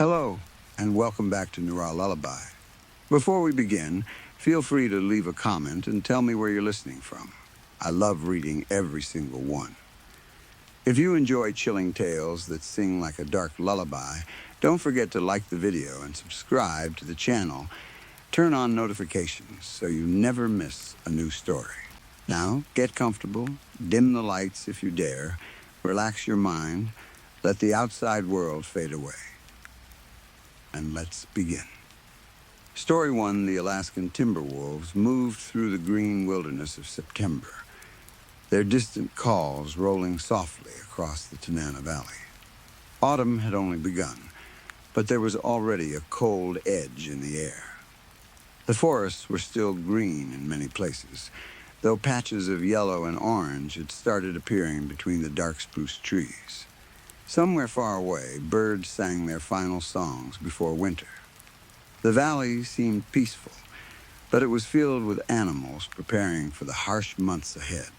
Hello, and welcome back to Noir Lullaby. Before we begin, feel free to leave a comment and tell me where you're listening from. I love reading every single one. If you enjoy chilling tales that sing like a dark lullaby, don't forget to like the video and subscribe to the channel. Turn on notifications so you never miss a new story. Now, get comfortable, dim the lights if you dare, relax your mind, let the outside world fade away. And let's begin. Story 1, the Alaskan timber wolves moved through the green wilderness of September, their distant calls rolling softly across the Tanana Valley. Autumn had only begun, but there was already a cold edge in the air. The forests were still green in many places, though patches of yellow and orange had started appearing between the dark spruce trees. Somewhere far away, birds sang their final songs before winter. The valley seemed peaceful, but it was filled with animals preparing for the harsh months ahead.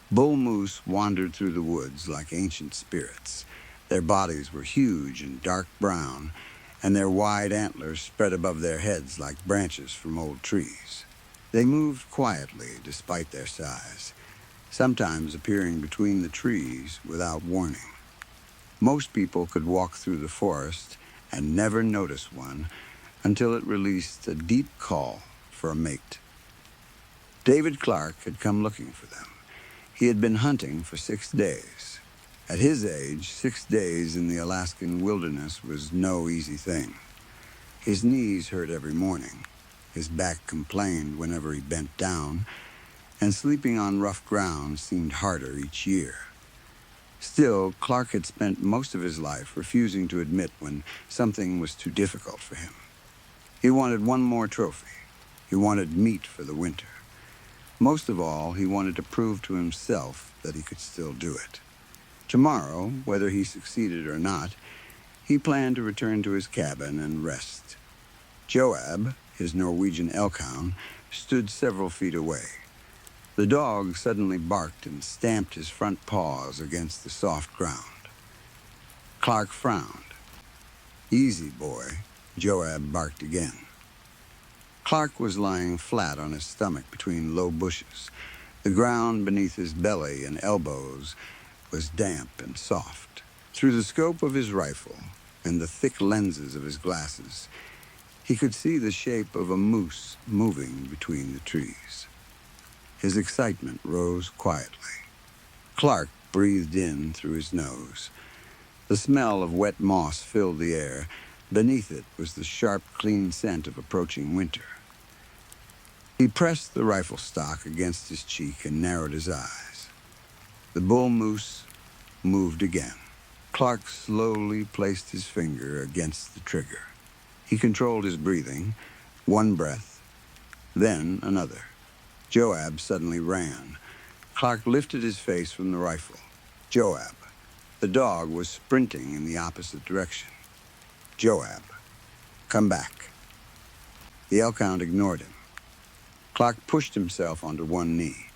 Bull moose wandered through the woods like ancient spirits. Their bodies were huge and dark brown, and their wide antlers spread above their heads like branches from old trees. They moved quietly despite their size, sometimes appearing between the trees without warning. Most people could walk through the forest and never notice one until it released a deep call for a mate. David Clark had come looking for them. He had been hunting for 6 days. At his age, 6 days in the Alaskan wilderness was no easy thing. His knees hurt every morning. His back complained whenever he bent down, and sleeping on rough ground seemed harder each year. Still, Clark had spent most of his life refusing to admit when something was too difficult for him. He wanted one more trophy. He wanted meat for the winter. Most of all, he wanted to prove to himself that he could still do it. Tomorrow, whether he succeeded or not, he planned to return to his cabin and rest. Joab, his Norwegian elk hound, stood several feet away. The dog suddenly barked and stamped his front paws against the soft ground. Clark frowned. "Easy, boy," Joab barked again. Clark was lying flat on his stomach between low bushes. The ground beneath his belly and elbows was damp and soft. Through the scope of his rifle and the thick lenses of his glasses, he could see the shape of a moose moving between the trees. His excitement rose quietly. Clark breathed in through his nose. The smell of wet moss filled the air. Beneath it was the sharp, clean scent of approaching winter. He pressed the rifle stock against his cheek and narrowed his eyes. The bull moose moved again. Clark slowly placed his finger against the trigger. He controlled his breathing, one breath, then another. Joab suddenly ran. Clark lifted his face from the rifle. Joab. The dog was sprinting in the opposite direction. Joab. Come back. The elk hound ignored him. Clark pushed himself onto one knee.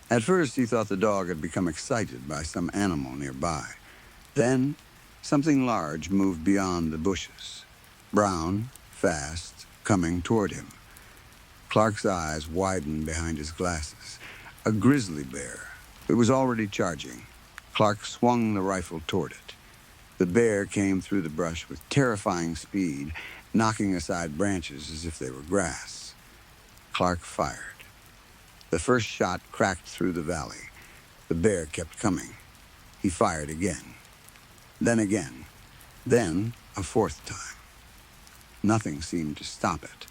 At first, he thought the dog had become excited by some animal nearby. Then, something large moved beyond the bushes. Brown, fast, coming toward him. Clark's eyes widened behind his glasses. A grizzly bear. It was already charging. Clark swung the rifle toward it. The bear came through the brush with terrifying speed, knocking aside branches as if they were grass. Clark fired. The first shot cracked through the valley. The bear kept coming. He fired again. Then again. Then a fourth time. Nothing seemed to stop it.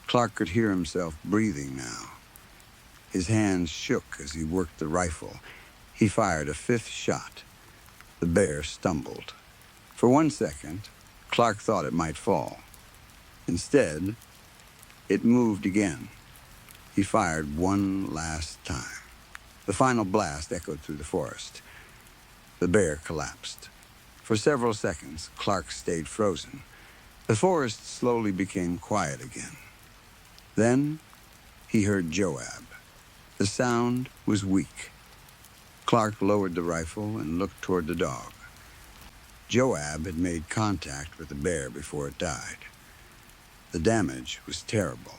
Clark could hear himself breathing now. His hands shook as he worked the rifle. He fired a fifth shot. The bear stumbled. For 1 second, Clark thought it might fall. Instead, it moved again. He fired one last time. The final blast echoed through the forest. The bear collapsed. For several seconds, Clark stayed frozen. The forest slowly became quiet again. Then, he heard Joab. The sound was weak. Clark lowered the rifle and looked toward the dog. Joab had made contact with the bear before it died. The damage was terrible.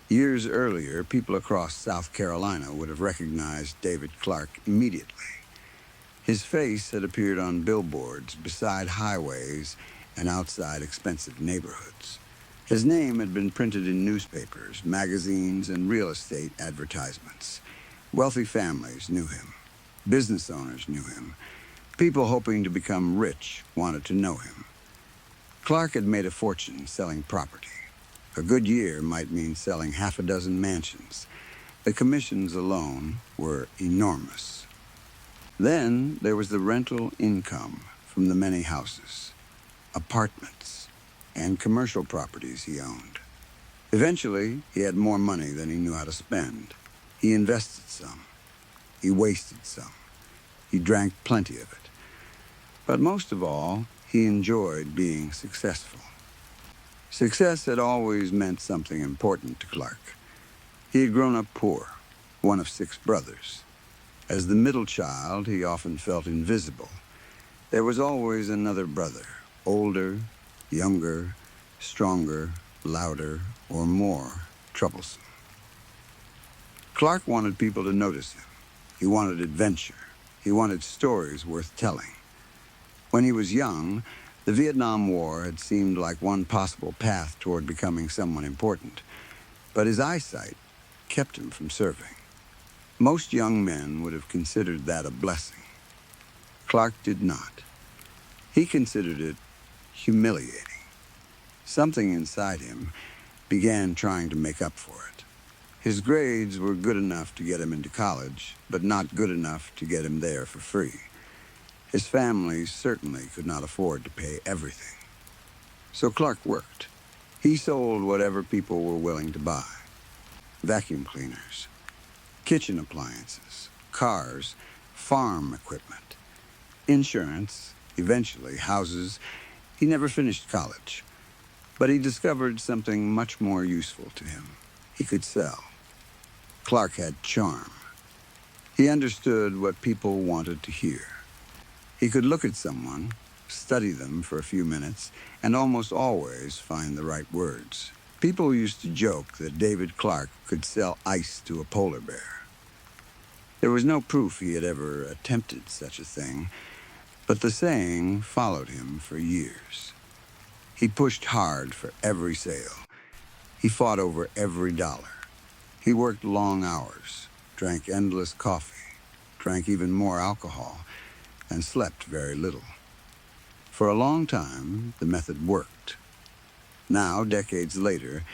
Years earlier, people across South Carolina would have recognized David Clark immediately. His face had appeared on billboards beside highways and outside expensive neighborhoods. His name had been printed in newspapers, magazines, and real estate advertisements. Wealthy families knew him. Business owners knew him. People hoping to become rich wanted to know him. Clark had made a fortune selling property. A good year might mean selling half a dozen mansions. The commissions alone were enormous. Then there was the rental income from the many houses, apartments, and commercial properties he owned. Eventually, he had more money than he knew how to spend. He invested some. He wasted some. He drank plenty of it. But most of all, he enjoyed being successful. Success had always meant something important to Clark. He had grown up poor, one of 6 brothers. As the middle child, he often felt invisible. There was always another brother, older, younger, stronger, louder, or more troublesome. Clark wanted people to notice him. He wanted adventure. He wanted stories worth telling. When he was young, the Vietnam War had seemed like one possible path toward becoming someone important, but his eyesight kept him from serving. Most young men would have considered that a blessing. Clark did not. He considered it humiliating. Something inside him began trying to make up for it. His grades were good enough to get him into college, but not good enough to get him there for free. His family certainly could not afford to pay everything. So Clark worked. He sold whatever people were willing to buy. Vacuum cleaners, kitchen appliances, cars, farm equipment, insurance, eventually houses. He never finished college, but he discovered something much more useful to him. He could sell. Clark had charm. He understood what people wanted to hear. He could look at someone, study them for a few minutes, and almost always find the right words. People used to joke that David Clark could sell ice to a polar bear. There was no proof he had ever attempted such a thing, but the saying followed him for years. He pushed hard for every sale. He fought over every dollar. He worked long hours, drank endless coffee, drank even more alcohol, and slept very little. For a long time, the method worked. Now, decades later,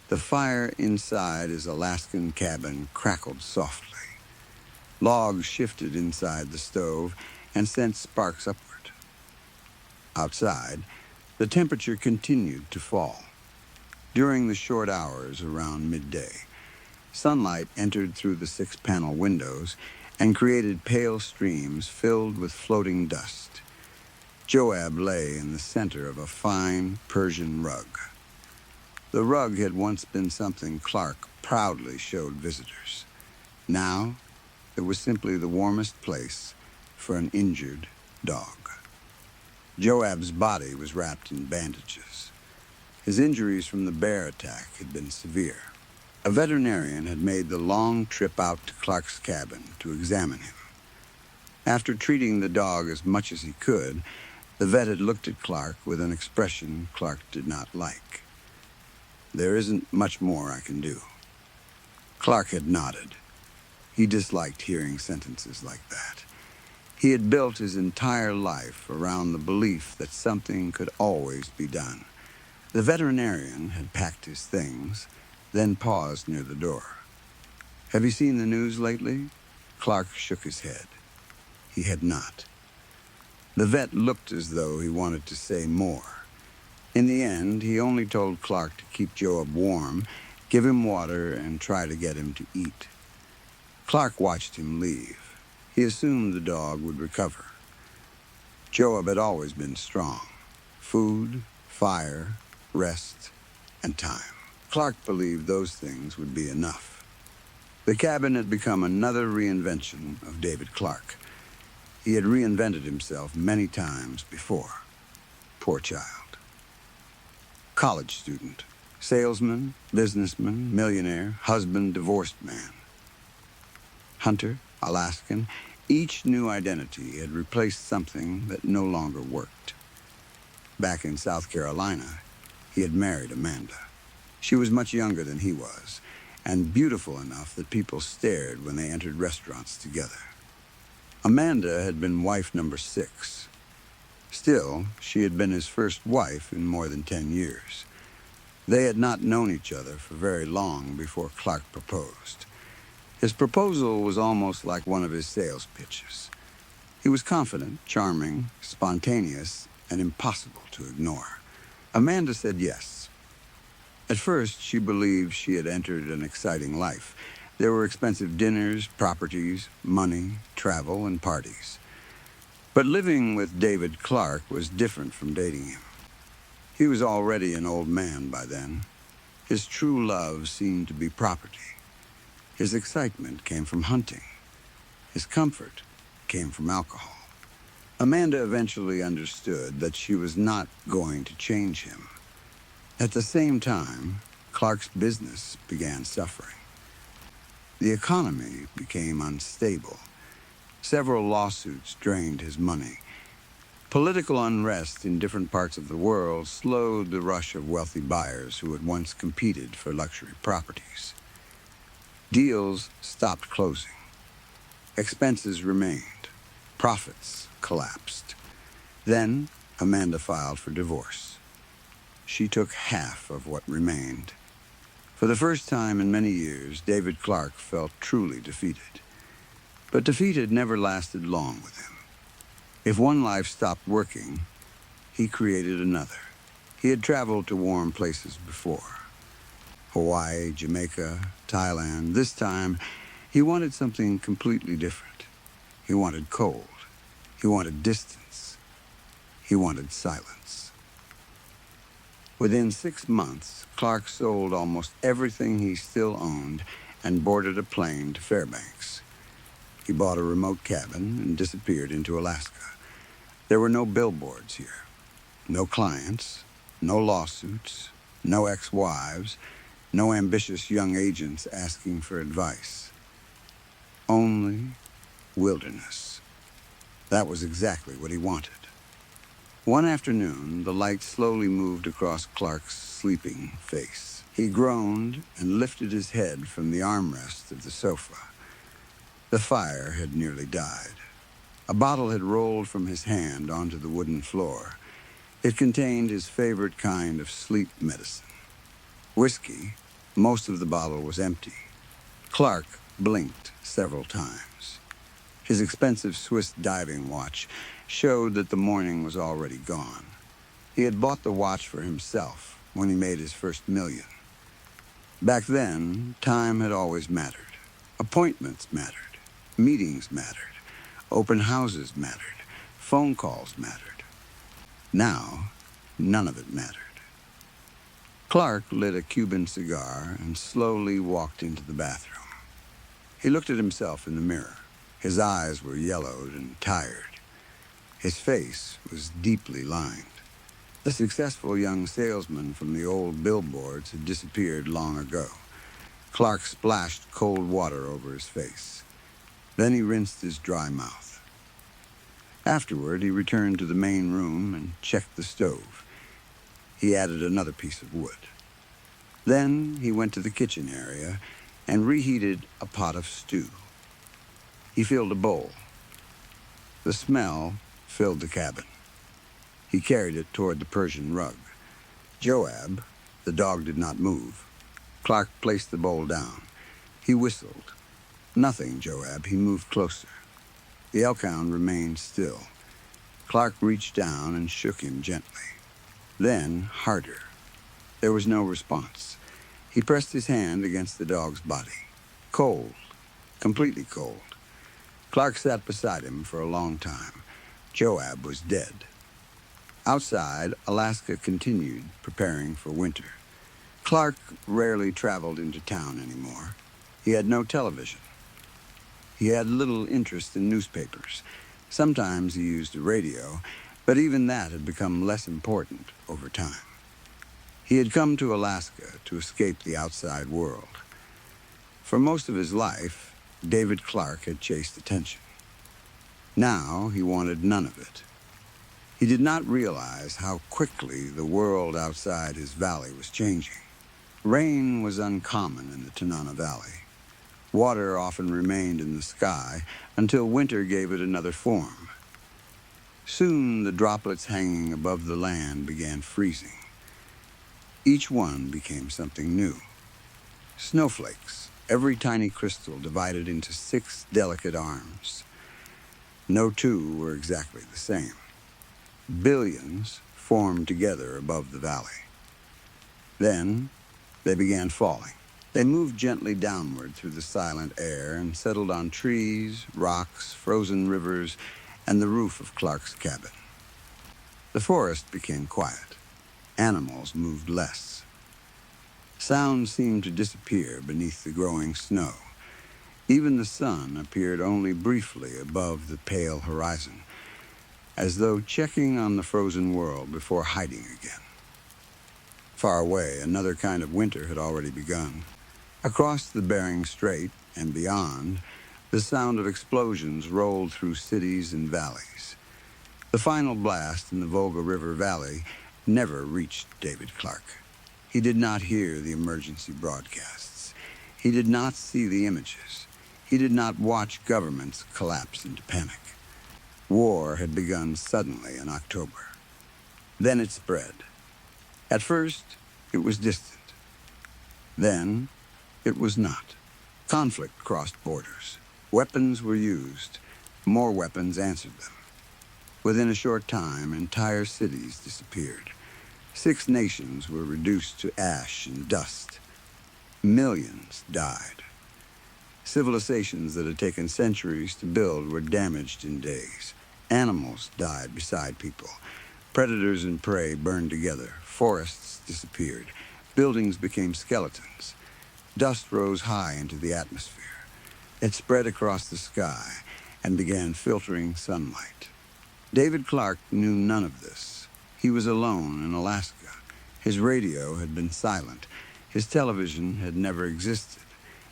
the fire inside his Alaskan cabin crackled softly. Logs shifted inside the stove and sent sparks upward. Outside, the temperature continued to fall. During the short hours around midday, sunlight entered through the 6-panel windows and created pale streams filled with floating dust. Joab lay in the center of a fine Persian rug. The rug had once been something Clark proudly showed visitors. Now, it was simply the warmest place for an injured dog. Joab's body was wrapped in bandages. His injuries from the bear attack had been severe. A veterinarian had made the long trip out to Clark's cabin to examine him. After treating the dog as much as he could, the vet had looked at Clark with an expression Clark did not like. "There isn't much more I can do." Clark had nodded. He disliked hearing sentences like that. He had built his entire life around the belief that something could always be done. The veterinarian had packed his things, then paused near the door. "Have you seen the news lately?" Clark shook his head. He had not. The vet looked as though he wanted to say more. In the end, he only told Clark to keep Joab warm, give him water, and try to get him to eat. Clark watched him leave. He assumed the dog would recover. Joab had always been strong. Food, fire, rest, and time. Clark believed those things would be enough. The cabin had become another reinvention of David Clark. He had reinvented himself many times before. Poor child. College student, salesman, businessman, millionaire, husband, divorced man. Hunter, Alaskan, each new identity had replaced something that no longer worked. Back in South Carolina, he had married Amanda. She was much younger than he was, and beautiful enough that people stared when they entered restaurants together. Amanda had been wife number 6. Still, she had been his first wife in more than 10 years. They had not known each other for very long before Clark proposed. His proposal was almost like one of his sales pitches. He was confident, charming, spontaneous, and impossible to ignore. Amanda said yes. At first, she believed she had entered an exciting life. There were expensive dinners, properties, money, travel, and parties. But living with David Clark was different from dating him. He was already an old man by then. His true love seemed to be property. His excitement came from hunting. His comfort came from alcohol. Amanda eventually understood that she was not going to change him. At the same time, Clark's business began suffering. The economy became unstable. Several lawsuits drained his money. Political unrest in different parts of the world slowed the rush of wealthy buyers who had once competed for luxury properties. Deals stopped closing. Expenses remained. Profits collapsed. Then Amanda filed for divorce. She took half of what remained. For the first time in many years, David Clark felt truly defeated. But defeat had never lasted long with him. If one life stopped working, he created another. He had traveled to warm places before. Hawaii, Jamaica, Thailand. This time, he wanted something completely different. He wanted cold. He wanted distance. He wanted silence. Within 6 months, Clark sold almost everything he still owned and boarded a plane to Fairbanks. He bought a remote cabin and disappeared into Alaska. There were no billboards here, no clients, no lawsuits, no ex-wives, no ambitious young agents asking for advice. Only wilderness. That was exactly what he wanted. One afternoon, the light slowly moved across Clark's sleeping face. He groaned and lifted his head from the armrest of the sofa. The fire had nearly died. A bottle had rolled from his hand onto the wooden floor. It contained his favorite kind of sleep medicine. Whiskey. Most of the bottle was empty. Clark blinked several times. His expensive Swiss diving watch showed that the morning was already gone. He had bought the watch for himself when he made his first million. Back then, time had always mattered. Appointments mattered. Meetings mattered. Open houses mattered. Phone calls mattered. Now, none of it mattered. Clark lit a Cuban cigar and slowly walked into the bathroom. He looked at himself in the mirror. His eyes were yellowed and tired. His face was deeply lined. The successful young salesman from the old billboards had disappeared long ago. Clark splashed cold water over his face. Then he rinsed his dry mouth. Afterward, he returned to the main room and checked the stove. He added another piece of wood. Then he went to the kitchen area and reheated a pot of stew. He filled a bowl. The smell filled the cabin. He carried it toward the Persian rug. Joab, the dog, did not move. Clark placed the bowl down. He whistled. Nothing, Joab. He moved closer. The elkhound remained still. Clark reached down and shook him gently. Then, harder. There was no response. He pressed his hand against the dog's body. Cold. Completely cold. Clark sat beside him for a long time. Joab was dead. Outside, Alaska continued preparing for winter. Clark rarely traveled into town anymore. He had no television. He had little interest in newspapers. Sometimes he used a radio, but even that had become less important over time. He had come to Alaska to escape the outside world. For most of his life, David Clark had chased attention. Now he wanted none of it. He did not realize how quickly the world outside his valley was changing. Rain was uncommon in the Tanana Valley. Water often remained in the sky until winter gave it another form. Soon the droplets hanging above the land began freezing. Each one became something new. Snowflakes, every tiny crystal divided into 6 delicate arms. No two were exactly the same. Billions formed together above the valley. Then they began falling. They moved gently downward through the silent air and settled on trees, rocks, frozen rivers, and the roof of Clark's cabin. The forest became quiet. Animals moved less. Sound seemed to disappear beneath the growing snow. Even the sun appeared only briefly above the pale horizon, as though checking on the frozen world before hiding again. Far away, another kind of winter had already begun. Across the Bering Strait and beyond, the sound of explosions rolled through cities and valleys. The final blast in the Volga River Valley never reached David Clark. He did not hear the emergency broadcasts. He did not see the images. He did not watch governments collapse into panic. War had begun suddenly in October. Then it spread. At first, it was distant. Then, it was not. Conflict crossed borders. Weapons were used. More weapons answered them. Within a short time, entire cities disappeared. 6 nations were reduced to ash and dust. Millions died. Civilizations that had taken centuries to build were damaged in days. Animals died beside people. Predators and prey burned together. Forests disappeared. Buildings became skeletons. Dust rose high into the atmosphere. It spread across the sky and began filtering sunlight. David Clark knew none of this. He was alone in Alaska. His radio had been silent. His television had never existed.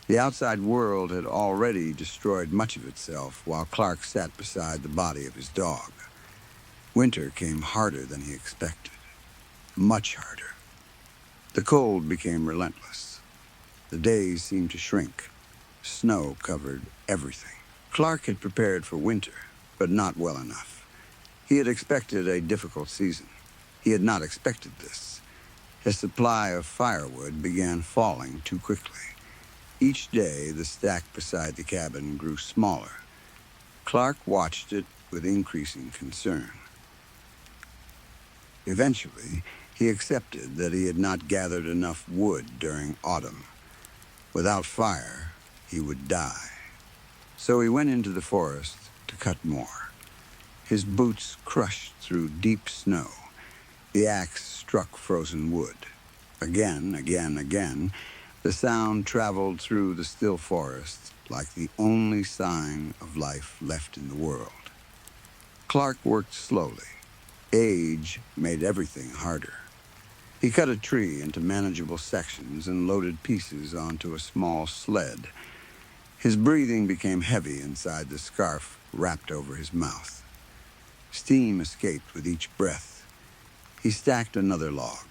The outside world had already destroyed much of itself while Clark sat beside the body of his dog. Winter came harder than he expected. Much harder. The cold became relentless. The days seemed to shrink. Snow covered everything. Clark had prepared for winter, but not well enough. He had expected a difficult season. He had not expected this. His supply of firewood began falling too quickly. Each day, the stack beside the cabin grew smaller. Clark watched it with increasing concern. Eventually, he accepted that he had not gathered enough wood during autumn. Without fire, he would die. So he went into the forest to cut more. His boots crushed through deep snow. The axe struck frozen wood. Again, the sound traveled through the still forest like the only sign of life left in the world. Clark worked slowly. Age made everything harder. He cut a tree into manageable sections and loaded pieces onto a small sled. His breathing became heavy inside the scarf wrapped over his mouth. Steam escaped with each breath. He stacked another log.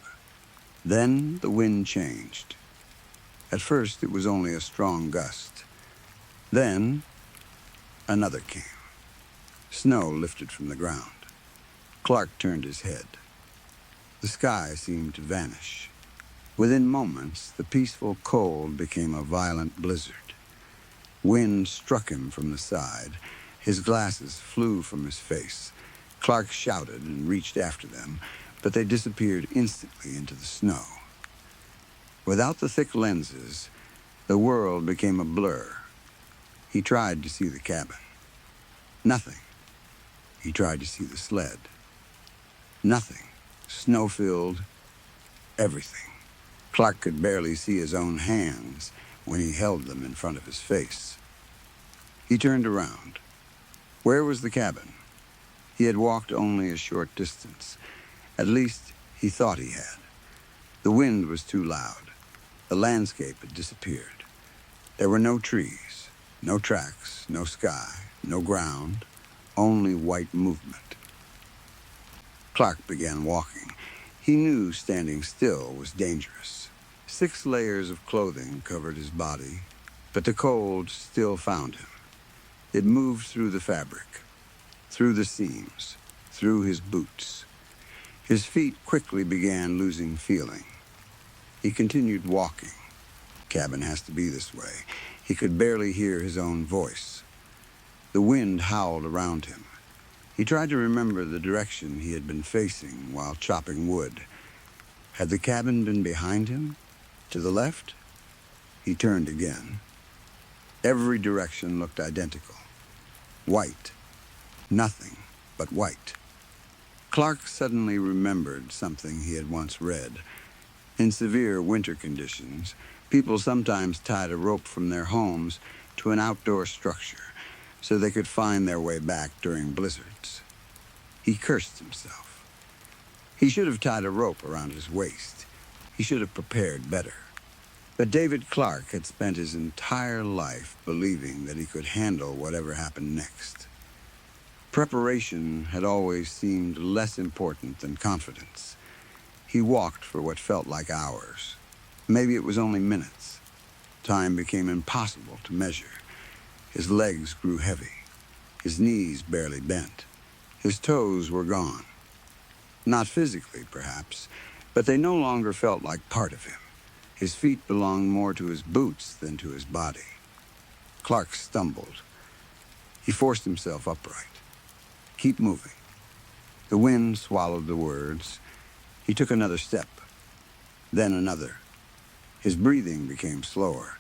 Then the wind changed. At first, it was only a strong gust. Then, another came. Snow lifted from the ground. Clark turned his head. The sky seemed to vanish. Within moments, the peaceful cold became a violent blizzard. Wind struck him from the side. His glasses flew from his face. Clark shouted and reached after them, but they disappeared instantly into the snow. Without the thick lenses, the world became a blur. He tried to see the cabin. Nothing. He tried to see the sled. Nothing. Snow-filled. Everything. Clark could barely see his own hands when he held them in front of his face. He turned around. Where was the cabin? He had walked only a short distance. At least, he thought he had. The wind was too loud. The landscape had disappeared. There were no trees, no tracks, no sky, no ground, only white movement. Clark began walking. He knew standing still was dangerous. 6 layers of clothing covered his body, but the cold still found him. It moved through the fabric, through the seams, through his boots. His feet quickly began losing feeling. He continued walking. Cabin has to be this way. He could barely hear his own voice. The wind howled around him. He tried to remember the direction he had been facing while chopping wood. Had the cabin been behind him? To the left? He turned again. Every direction looked identical. White. Nothing but white. Clark suddenly remembered something he had once read. In severe winter conditions, people sometimes tied a rope from their homes to an outdoor structure so they could find their way back during blizzards. He cursed himself. He should have tied a rope around his waist. He should have prepared better. But David Clark had spent his entire life believing that he could handle whatever happened next. Preparation had always seemed less important than confidence. He walked for what felt like hours. Maybe it was only minutes. Time became impossible to measure. His legs grew heavy. His knees barely bent. His toes were gone. Not physically, perhaps, but they no longer felt like part of him. His feet belonged more to his boots than to his body. Clark stumbled. He forced himself upright. Keep moving. The wind swallowed the words. He took another step, then another. His breathing became slower.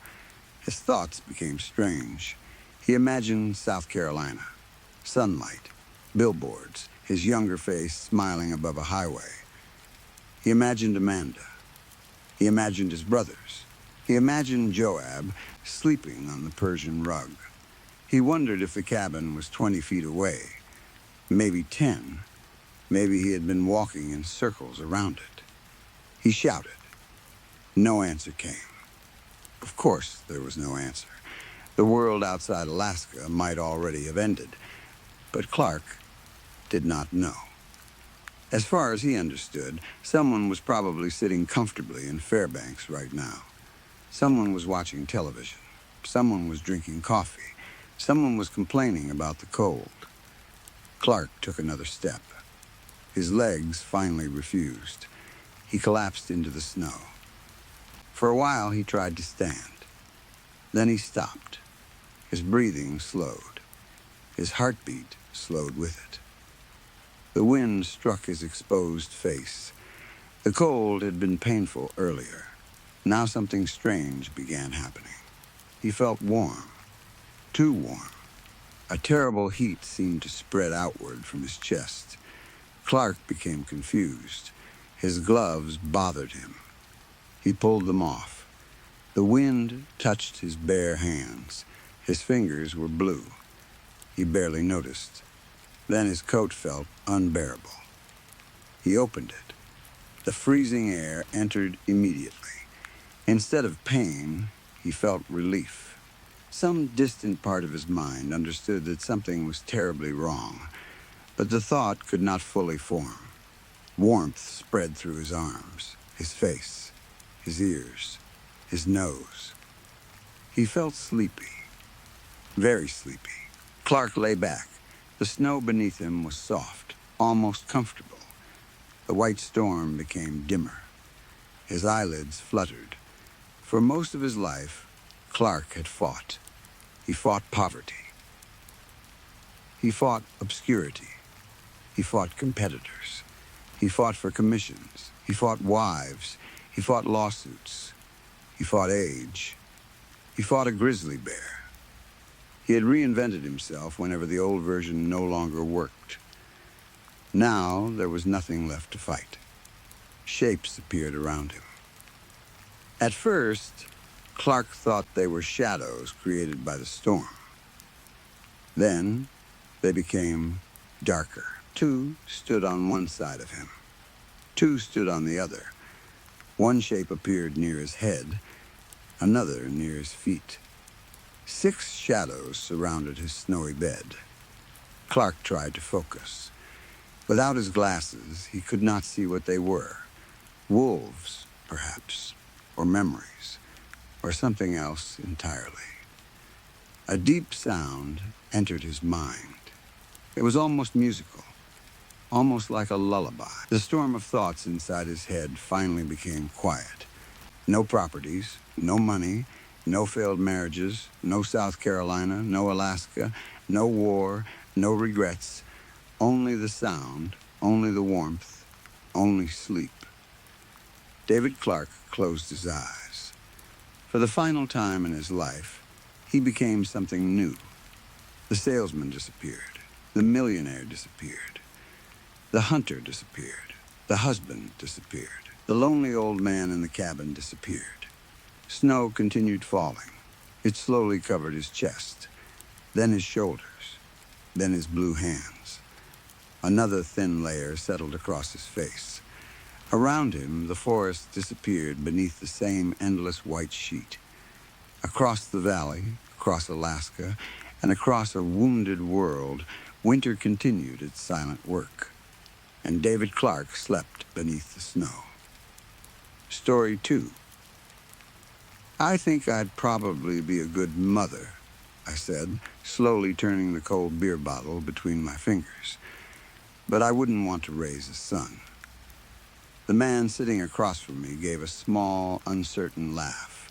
His thoughts became strange. He imagined South Carolina, sunlight, billboards, his younger face smiling above a highway. He imagined Amanda. He imagined his brothers. He imagined Joab sleeping on the Persian rug. He wondered if the cabin was 20 feet away, maybe 10. Maybe he had been walking in circles around it. He shouted. No answer came. Of course, there was no answer. The world outside Alaska might already have ended, but Clark did not know. As far as he understood, someone was probably sitting comfortably in Fairbanks right now. Someone was watching television. Someone was drinking coffee. Someone was complaining about the cold. Clark took another step. His legs finally refused. He collapsed into the snow. For a while, he tried to stand. Then he stopped. His breathing slowed. His heartbeat slowed with it. The wind struck his exposed face. The cold had been painful earlier. Now something strange began happening. He felt warm. Too warm. A terrible heat seemed to spread outward from his chest. Clark became confused. His gloves bothered him. He pulled them off. The wind touched his bare hands. His fingers were blue. He barely noticed. Then his coat felt unbearable. He opened it. The freezing air entered immediately. Instead of pain, he felt relief. Some distant part of his mind understood that something was terribly wrong, but the thought could not fully form. Warmth spread through his arms, his face, his ears, his nose. He felt sleepy, very sleepy. Clark lay back. The snow beneath him was soft, almost comfortable. The white storm became dimmer. His eyelids fluttered. For most of his life, Clark had fought. He fought poverty. He fought obscurity. He fought competitors. He fought for commissions. He fought wives. He fought lawsuits. He fought age. He fought a grizzly bear. He had reinvented himself whenever the old version no longer worked. Now there was nothing left to fight. Shapes appeared around him. At first, Clark thought they were shadows created by the storm. Then they became darker. Two stood on one side of him. Two stood on the other. One shape appeared near his head, another near his feet. 6 shadows surrounded his snowy bed. Clark tried to focus. Without his glasses, he could not see what they were. Wolves, perhaps, or memories, or something else entirely. A deep sound entered his mind. It was almost musical, almost like a lullaby. The storm of thoughts inside his head finally became quiet. No properties, no money, no failed marriages, no South Carolina, no Alaska, no war, no regrets, only the sound, only the warmth, only sleep. David Clark closed his eyes. For the final time in his life, he became something new. The salesman disappeared. The millionaire disappeared. The hunter disappeared. The husband disappeared. The lonely old man in the cabin disappeared. Snow continued falling. It slowly covered his chest, then his shoulders, then his blue hands. Another thin layer settled across his face. Around him, the forest disappeared beneath the same endless white sheet. Across the valley, across Alaska, and across a wounded world, winter continued its silent work. And David Clark slept beneath the snow. Story 2. I think I'd probably be a good mother, I said, slowly turning the cold beer bottle between my fingers. But I wouldn't want to raise a son. The man sitting across from me gave a small, uncertain laugh.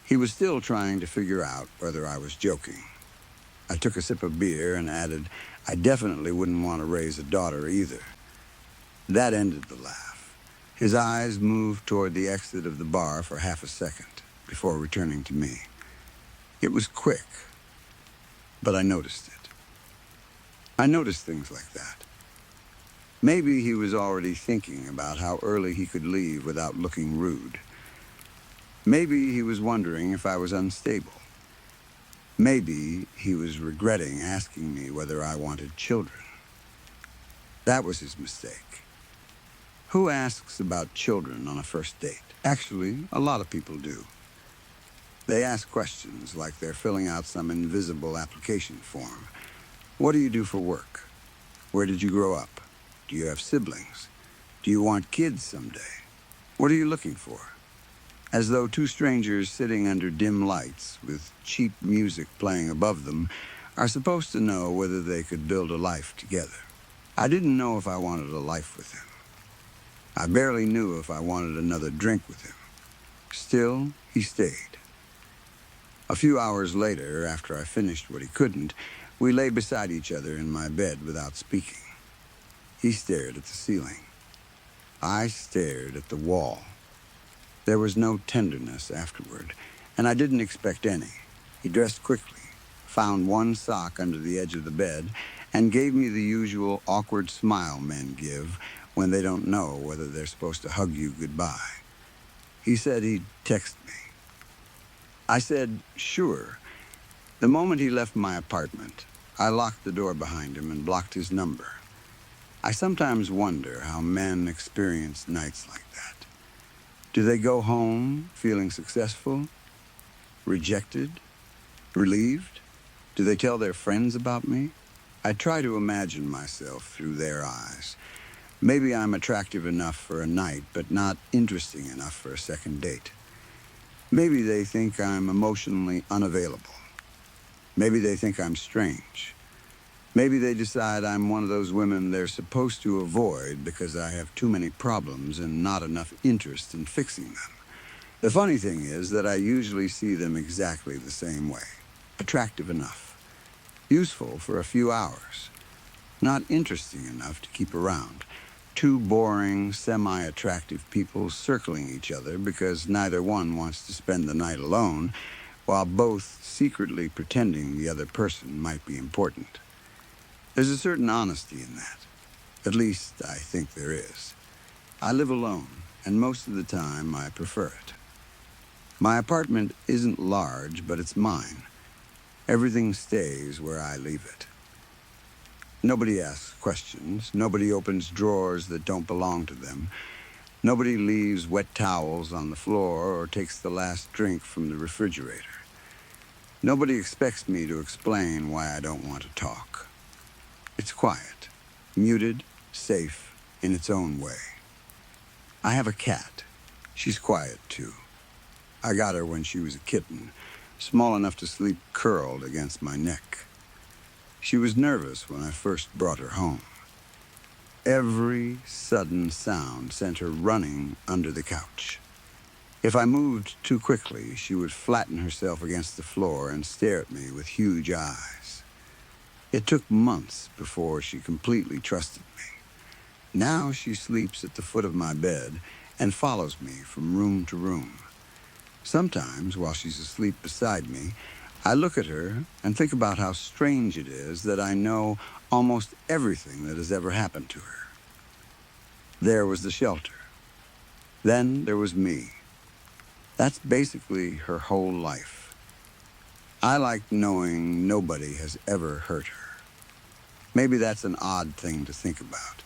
He was still trying to figure out whether I was joking. I took a sip of beer and added, I definitely wouldn't want to raise a daughter either. That ended the laugh. His eyes moved toward the exit of the bar for half a second before returning to me. It was quick, but I noticed it. I noticed things like that. Maybe he was already thinking about how early he could leave without looking rude. Maybe he was wondering if I was unstable. Maybe he was regretting asking me whether I wanted children. That was his mistake. Who asks about children on a first date? Actually, a lot of people do. They ask questions like they're filling out some invisible application form. What do you do for work? Where did you grow up? Do you have siblings? Do you want kids someday? What are you looking for? As though two strangers sitting under dim lights with cheap music playing above them are supposed to know whether they could build a life together. I didn't know if I wanted a life with him. I barely knew if I wanted another drink with him. Still, he stayed. A few hours later, after I finished what he couldn't, we lay beside each other in my bed without speaking. He stared at the ceiling. I stared at the wall. There was no tenderness afterward, and I didn't expect any. He dressed quickly, found one sock under the edge of the bed, and gave me the usual awkward smile men give when they don't know whether they're supposed to hug you goodbye. He said he'd text me. I said, sure. The moment he left my apartment, I locked the door behind him and blocked his number. I sometimes wonder how men experience nights like that. Do they go home feeling successful, rejected, relieved? Do they tell their friends about me? I try to imagine myself through their eyes. Maybe I'm attractive enough for a night, but not interesting enough for a second date. Maybe they think I'm emotionally unavailable. Maybe they think I'm strange. Maybe they decide I'm one of those women they're supposed to avoid because I have too many problems and not enough interest in fixing them. The funny thing is that I usually see them exactly the same way. Attractive enough. Useful for a few hours. Not interesting enough to keep around. Two boring, semi-attractive people circling each other because neither one wants to spend the night alone, while both secretly pretending the other person might be important. There's a certain honesty in that. At least, I think there is. I live alone, and most of the time, I prefer it. My apartment isn't large, but it's mine. Everything stays where I leave it. Nobody asks questions. Nobody opens drawers that don't belong to them. Nobody leaves wet towels on the floor or takes the last drink from the refrigerator. Nobody expects me to explain why I don't want to talk. It's quiet, muted, safe, in its own way. I have a cat. She's quiet, too. I got her when she was a kitten, small enough to sleep curled against my neck. She was nervous when I first brought her home. Every sudden sound sent her running under the couch. If I moved too quickly, she would flatten herself against the floor and stare at me with huge eyes. It took months before she completely trusted me. Now she sleeps at the foot of my bed and follows me from room to room. Sometimes, while she's asleep beside me, I look at her and think about how strange it is that I know almost everything that has ever happened to her. There was the shelter. Then there was me. That's basically her whole life. I like knowing nobody has ever hurt her. Maybe that's an odd thing to think about.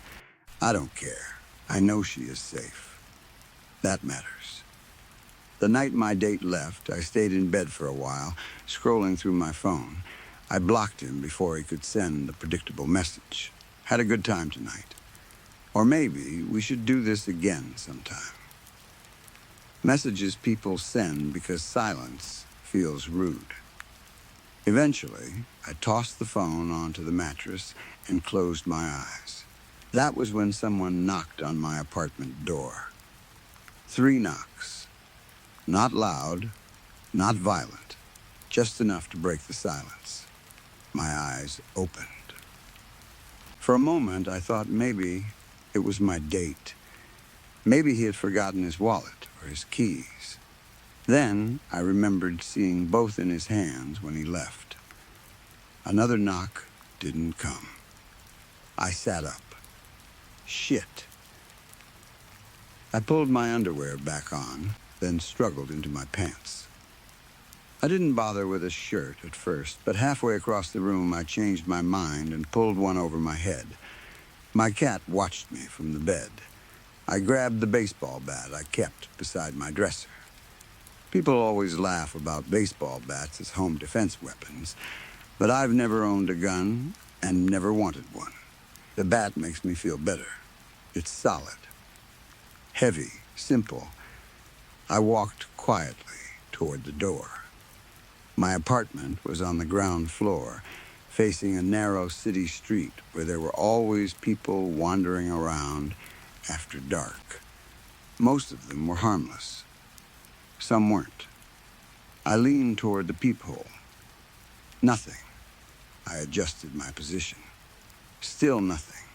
I don't care. I know she is safe. That matters. The night my date left, I stayed in bed for a while, scrolling through my phone. I blocked him before he could send the predictable message. Had a good time tonight. Or maybe we should do this again sometime. Messages people send because silence feels rude. Eventually, I tossed the phone onto the mattress and closed my eyes. That was when someone knocked on my apartment door. 3 knocks. Not loud, not violent, just enough to break the silence. My eyes opened. For a moment, I thought maybe it was my date. Maybe he had forgotten his wallet or his keys. Then I remembered seeing both in his hands when he left. Another knock didn't come. I sat up. Shit. I pulled my underwear back on, then struggled into my pants. I didn't bother with a shirt at first, but halfway across the room I changed my mind and pulled one over my head. My cat watched me from the bed. I grabbed the baseball bat I kept beside my dresser. People always laugh about baseball bats as home defense weapons, but I've never owned a gun and never wanted one. The bat makes me feel better. It's solid, heavy, simple. I walked quietly toward the door. My apartment was on the ground floor, facing a narrow city street where there were always people wandering around after dark. Most of them were harmless. Some weren't. I leaned toward the peephole. Nothing. I adjusted my position. Still nothing.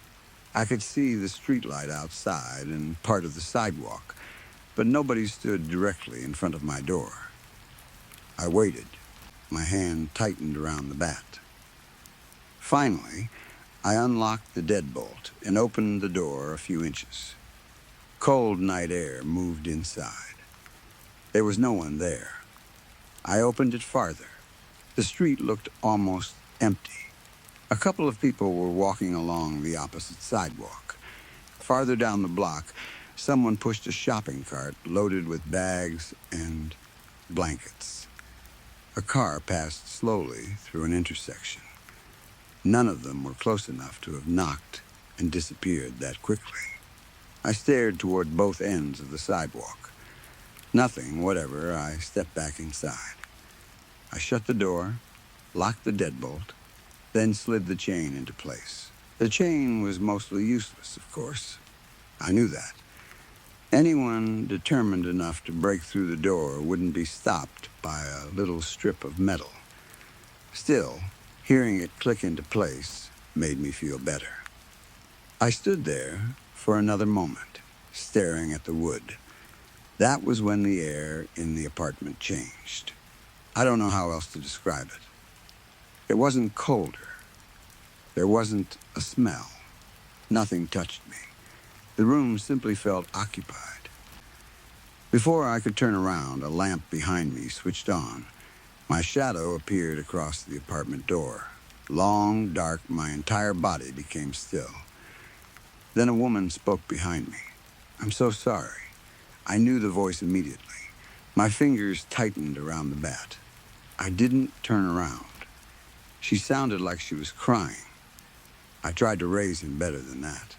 I could see the streetlight outside and part of the sidewalk, but nobody stood directly in front of my door. I waited. My hand tightened around the bat. Finally, I unlocked the deadbolt and opened the door a few inches. Cold night air moved inside. There was no one there. I opened it farther. The street looked almost empty. A couple of people were walking along the opposite sidewalk. Farther down the block, someone pushed a shopping cart loaded with bags and blankets. A car passed slowly through an intersection. None of them were close enough to have knocked and disappeared that quickly. I stared toward both ends of the sidewalk. Nothing, whatever, I stepped back inside. I shut the door, locked the deadbolt, then slid the chain into place. The chain was mostly useless, of course. I knew that. Anyone determined enough to break through the door wouldn't be stopped by a little strip of metal. Still, hearing it click into place made me feel better. I stood there for another moment, staring at the wood. That was when the air in the apartment changed. I don't know how else to describe it. It wasn't colder. There wasn't a smell. Nothing touched me. The room simply felt occupied. Before I could turn around, a lamp behind me switched on. My shadow appeared across the apartment door. Long, dark, my entire body became still. Then a woman spoke behind me. "I'm so sorry." I knew the voice immediately. My fingers tightened around the bat. I didn't turn around. She sounded like she was crying. I tried to raise him better than that.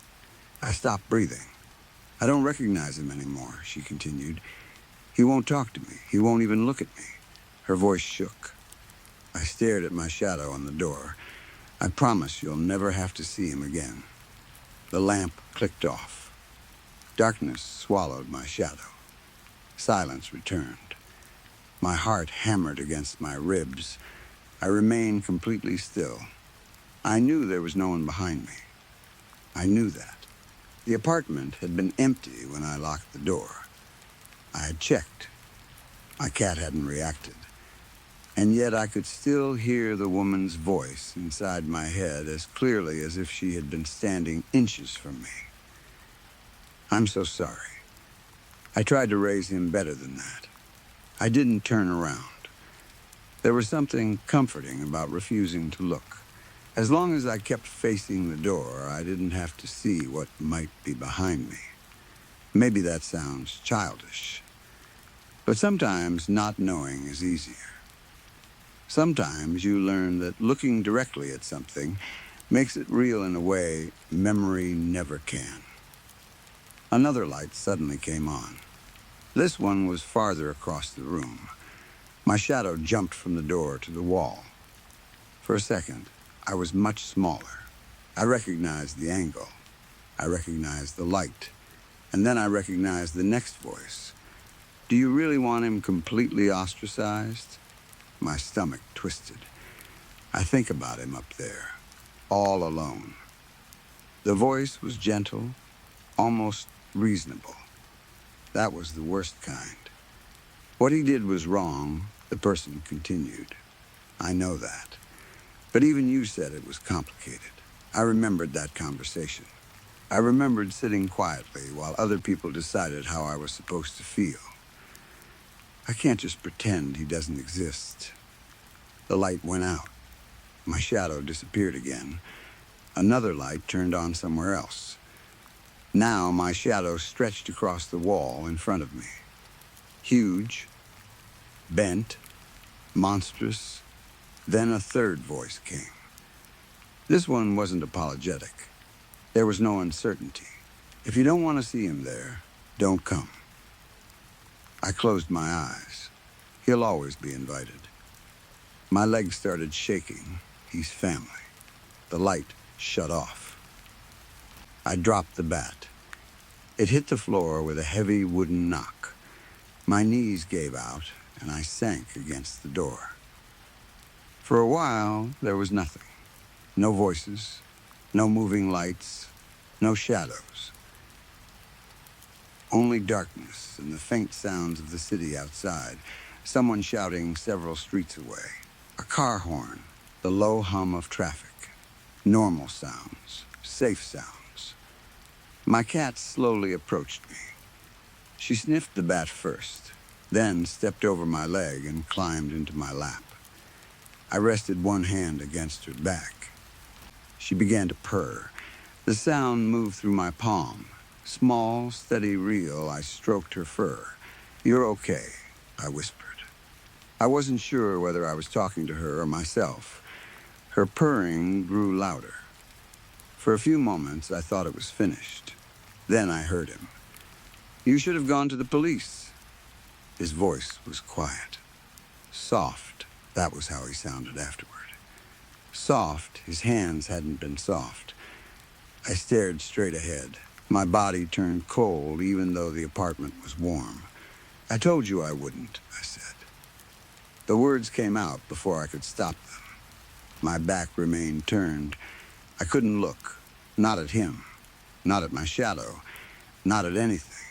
I stopped breathing. "I don't recognize him anymore," she continued. "He won't talk to me. He won't even look at me." Her voice shook. I stared at my shadow on the door. "I promise you'll never have to see him again." The lamp clicked off. Darkness swallowed my shadow. Silence returned. My heart hammered against my ribs. I remained completely still. I knew there was no one behind me. I knew that. The apartment had been empty when I locked the door. I had checked. My cat hadn't reacted. And yet I could still hear the woman's voice inside my head as clearly as if she had been standing inches from me. "I'm so sorry." I tried to raise him better than that. I didn't turn around. There was something comforting about refusing to look. As long as I kept facing the door, I didn't have to see what might be behind me. Maybe that sounds childish. But sometimes not knowing is easier. Sometimes you learn that looking directly at something makes it real in a way memory never can. Another light suddenly came on. This one was farther across the room. My shadow jumped from the door to the wall. For a second, I was much smaller. I recognized the angle. I recognized the light. And then I recognized the next voice. "Do you really want him completely ostracized?" My stomach twisted. I think about him up there, all alone. The voice was gentle, almost reasonable. That was the worst kind. "What he did was wrong," the person continued. "I know that. But even you said it was complicated." I remembered that conversation. I remembered sitting quietly while other people decided how I was supposed to feel. I can't just pretend he doesn't exist. The light went out. My shadow disappeared again. Another light turned on somewhere else. Now my shadow stretched across the wall in front of me. Huge, bent, monstrous. Then a third voice came. This one wasn't apologetic. There was no uncertainty. "If you don't want to see him there, don't come." I closed my eyes. He'll always be invited. My legs started shaking. He's family. The light shut off. I dropped the bat. It hit the floor with a heavy wooden knock. My knees gave out, and I sank against the door. For a while, there was nothing. No voices, no moving lights, no shadows. Only darkness and the faint sounds of the city outside, someone shouting several streets away. A car horn, the low hum of traffic. Normal sounds, safe sounds. My cat slowly approached me. She sniffed the bat first, then stepped over my leg and climbed into my lap. I rested one hand against her back. She began to purr. The sound moved through my palm. Small, steady reel, I stroked her fur. "You're okay," I whispered. I wasn't sure whether I was talking to her or myself. Her purring grew louder. For a few moments, I thought it was finished. Then I heard him. "You should have gone to the police." His voice was quiet. Soft, that was how he sounded afterward. Soft, his hands hadn't been soft. I stared straight ahead. My body turned cold even though the apartment was warm. "I told you I wouldn't," I said. The words came out before I could stop them. My back remained turned. I couldn't look. Not at him. Not at my shadow. Not at anything.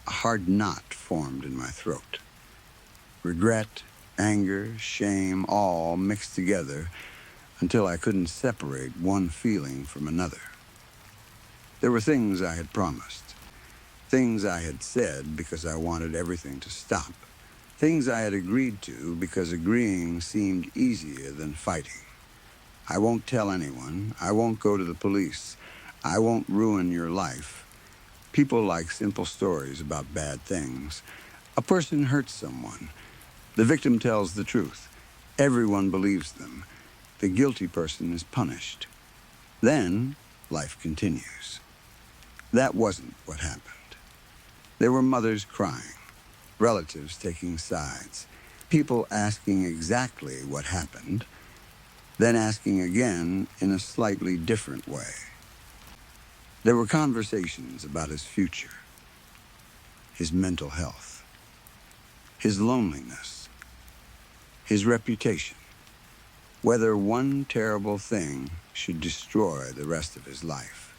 A hard knot formed in my throat. Regret, anger, shame, all mixed together until I couldn't separate one feeling from another. There were things I had promised. Things I had said because I wanted everything to stop. Things I had agreed to because agreeing seemed easier than fighting. I won't tell anyone. I won't go to the police. I won't ruin your life. People like simple stories about bad things. A person hurts someone. The victim tells the truth. Everyone believes them. The guilty person is punished. Then, life continues. That wasn't what happened. There were mothers crying, relatives taking sides, people asking exactly what happened, then asking again in a slightly different way. There were conversations about his future, his mental health, his loneliness, his reputation, whether one terrible thing should destroy the rest of his life.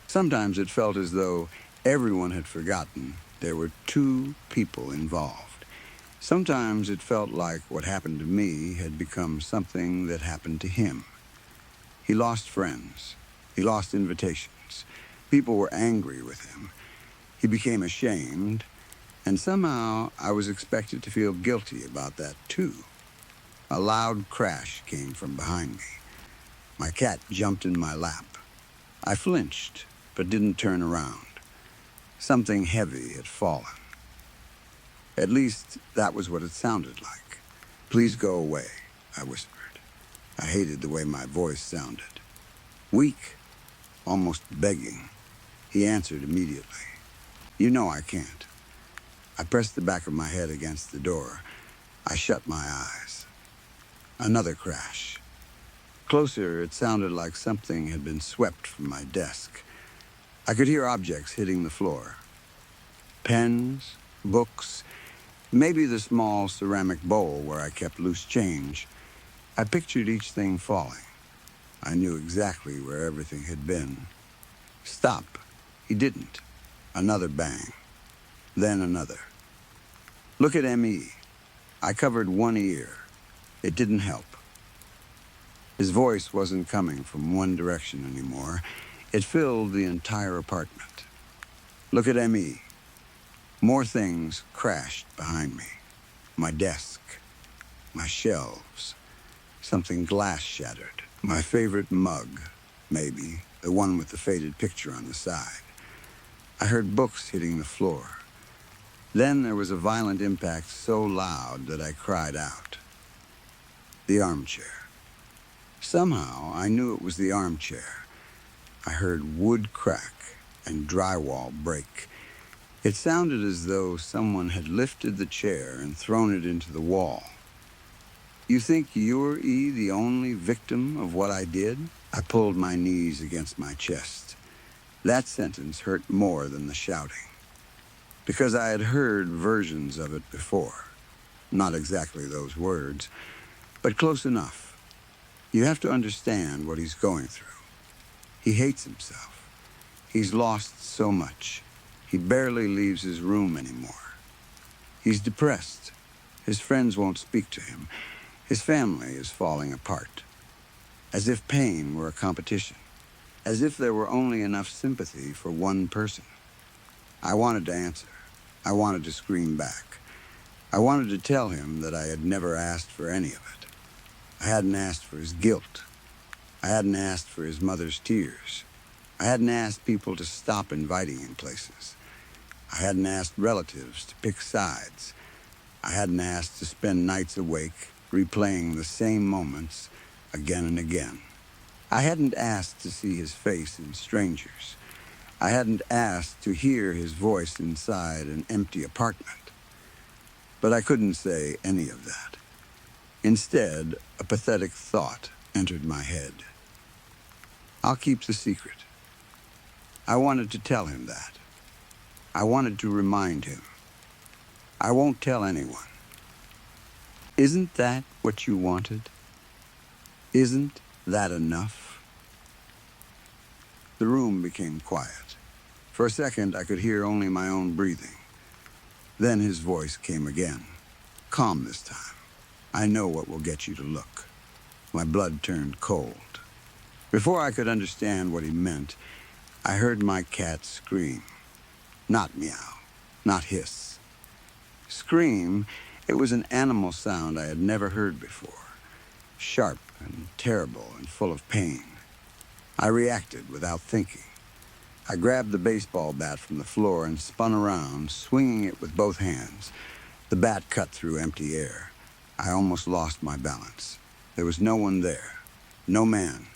Sometimes it felt as though everyone had forgotten there were two people involved. Sometimes it felt like what happened to me had become something that happened to him. He lost friends. He lost invitations. People were angry with him. He became ashamed, and somehow I was expected to feel guilty about that too. A loud crash came from behind me. My cat jumped in my lap. I flinched, but didn't turn around. Something heavy had fallen. At least, that was what it sounded like. "Please go away," I whispered. I hated the way my voice sounded. Weak, almost begging. He answered immediately. "You know I can't." I pressed the back of my head against the door. I shut my eyes. Another crash. Closer, it sounded like something had been swept from my desk. I could hear objects hitting the floor. Pens, books, maybe the small ceramic bowl where I kept loose change. I pictured each thing falling. I knew exactly where everything had been. Stop. He didn't. Another bang. Then another. "Look at M.E." I covered one ear. It didn't help. His voice wasn't coming from one direction anymore. It filled the entire apartment. "Look at M.E." More things crashed behind me. My desk, my shelves, something glass shattered. My favorite mug, maybe, the one with the faded picture on the side. I heard books hitting the floor. Then there was a violent impact so loud that I cried out. The armchair. Somehow I knew it was the armchair. I heard wood crack and drywall break. It sounded as though someone had lifted the chair and thrown it into the wall. "You think you're the only victim of what I did?" I pulled my knees against my chest. That sentence hurt more than the shouting, because I had heard versions of it before. Not exactly those words, but close enough. You have to understand what he's going through. He hates himself. He's lost so much. He barely leaves his room anymore. He's depressed. His friends won't speak to him. His family is falling apart. As if pain were a competition. As if there were only enough sympathy for one person. I wanted to answer. I wanted to scream back. I wanted to tell him that I had never asked for any of it. I hadn't asked for his guilt. I hadn't asked for his mother's tears. I hadn't asked people to stop inviting him places. I hadn't asked relatives to pick sides. I hadn't asked to spend nights awake, replaying the same moments again and again. I hadn't asked to see his face in strangers. I hadn't asked to hear his voice inside an empty apartment. But I couldn't say any of that. Instead, a pathetic thought entered my head. I'll keep the secret. I wanted to tell him that. I wanted to remind him. I won't tell anyone. Isn't that what you wanted? Isn't that enough? The room became quiet. For a second, I could hear only my own breathing. Then his voice came again. Calm this time. I know what will get you to look. My blood turned cold. Before I could understand what he meant, I heard my cat scream. Not meow, not hiss. Scream, it was an animal sound I had never heard before. Sharp and terrible and full of pain. I reacted without thinking. I grabbed the baseball bat from the floor and spun around, swinging it with both hands. The bat cut through empty air. I almost lost my balance. There was no one there. No man,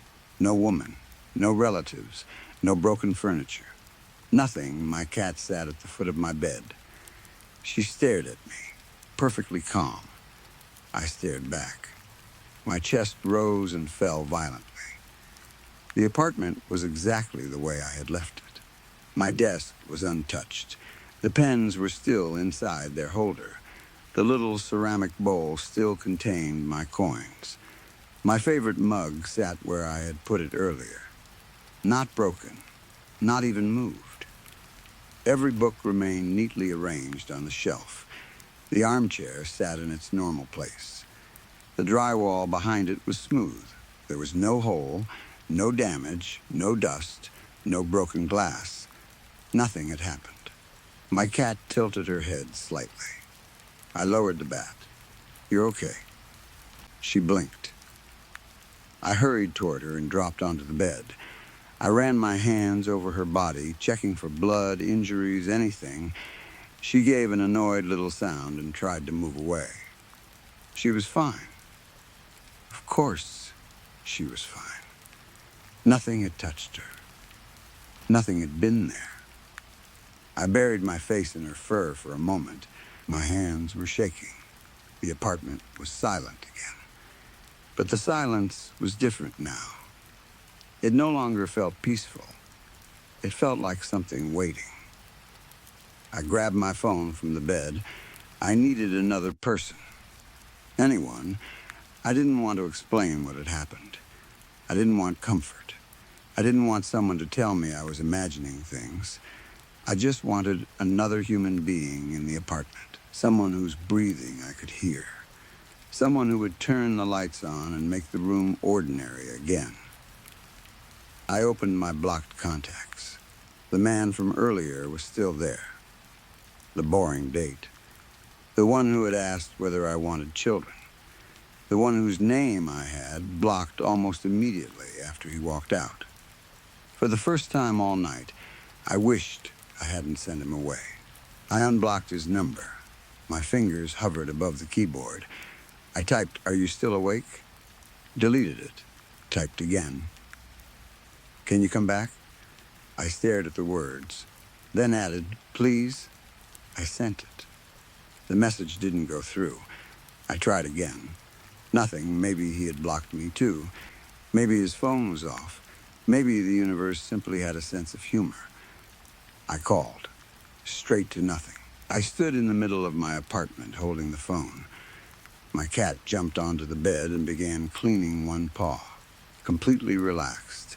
no woman, no relatives, no broken furniture. Nothing. My cat sat at the foot of my bed. She stared at me, perfectly calm. I stared back. My chest rose and fell violently. The apartment was exactly the way I had left it. My desk was untouched. The pens were still inside their holder. The little ceramic bowl still contained my coins. My favorite mug sat where I had put it earlier. Not broken, not even moved. Every book remained neatly arranged on the shelf. The armchair sat in its normal place. The drywall behind it was smooth. There was no hole, no damage, no dust, no broken glass. Nothing had happened. My cat tilted her head slightly. I lowered the bat. "You're okay." She blinked. I hurried toward her and dropped onto the bed. I ran my hands over her body, checking for blood, injuries, anything. She gave an annoyed little sound and tried to move away. She was fine. Of course, she was fine. Nothing had touched her. Nothing had been there. I buried my face in her fur for a moment. My hands were shaking. The apartment was silent again. But the silence was different now. It no longer felt peaceful. It felt like something waiting. I grabbed my phone from the bed. I needed another person. Anyone. I didn't want to explain what had happened. I didn't want comfort. I didn't want someone to tell me I was imagining things. I just wanted another human being in the apartment. Someone whose breathing I could hear. Someone who would turn the lights on and make the room ordinary again. I opened my blocked contacts. The man from earlier was still there. The boring date. The one who had asked whether I wanted children. The one whose name I had blocked almost immediately after he walked out. For the first time all night, I wished I hadn't sent him away. I unblocked his number. My fingers hovered above the keyboard. I typed, "Are you still awake?" Deleted it. Typed again. "Can you come back?" I stared at the words, then added, "Please." I sent it. The message didn't go through. I tried again. Nothing. Maybe he had blocked me too. Maybe his phone was off. Maybe the universe simply had a sense of humor. I called. Straight to nothing. I stood in the middle of my apartment holding the phone. My cat jumped onto the bed and began cleaning one paw, completely relaxed,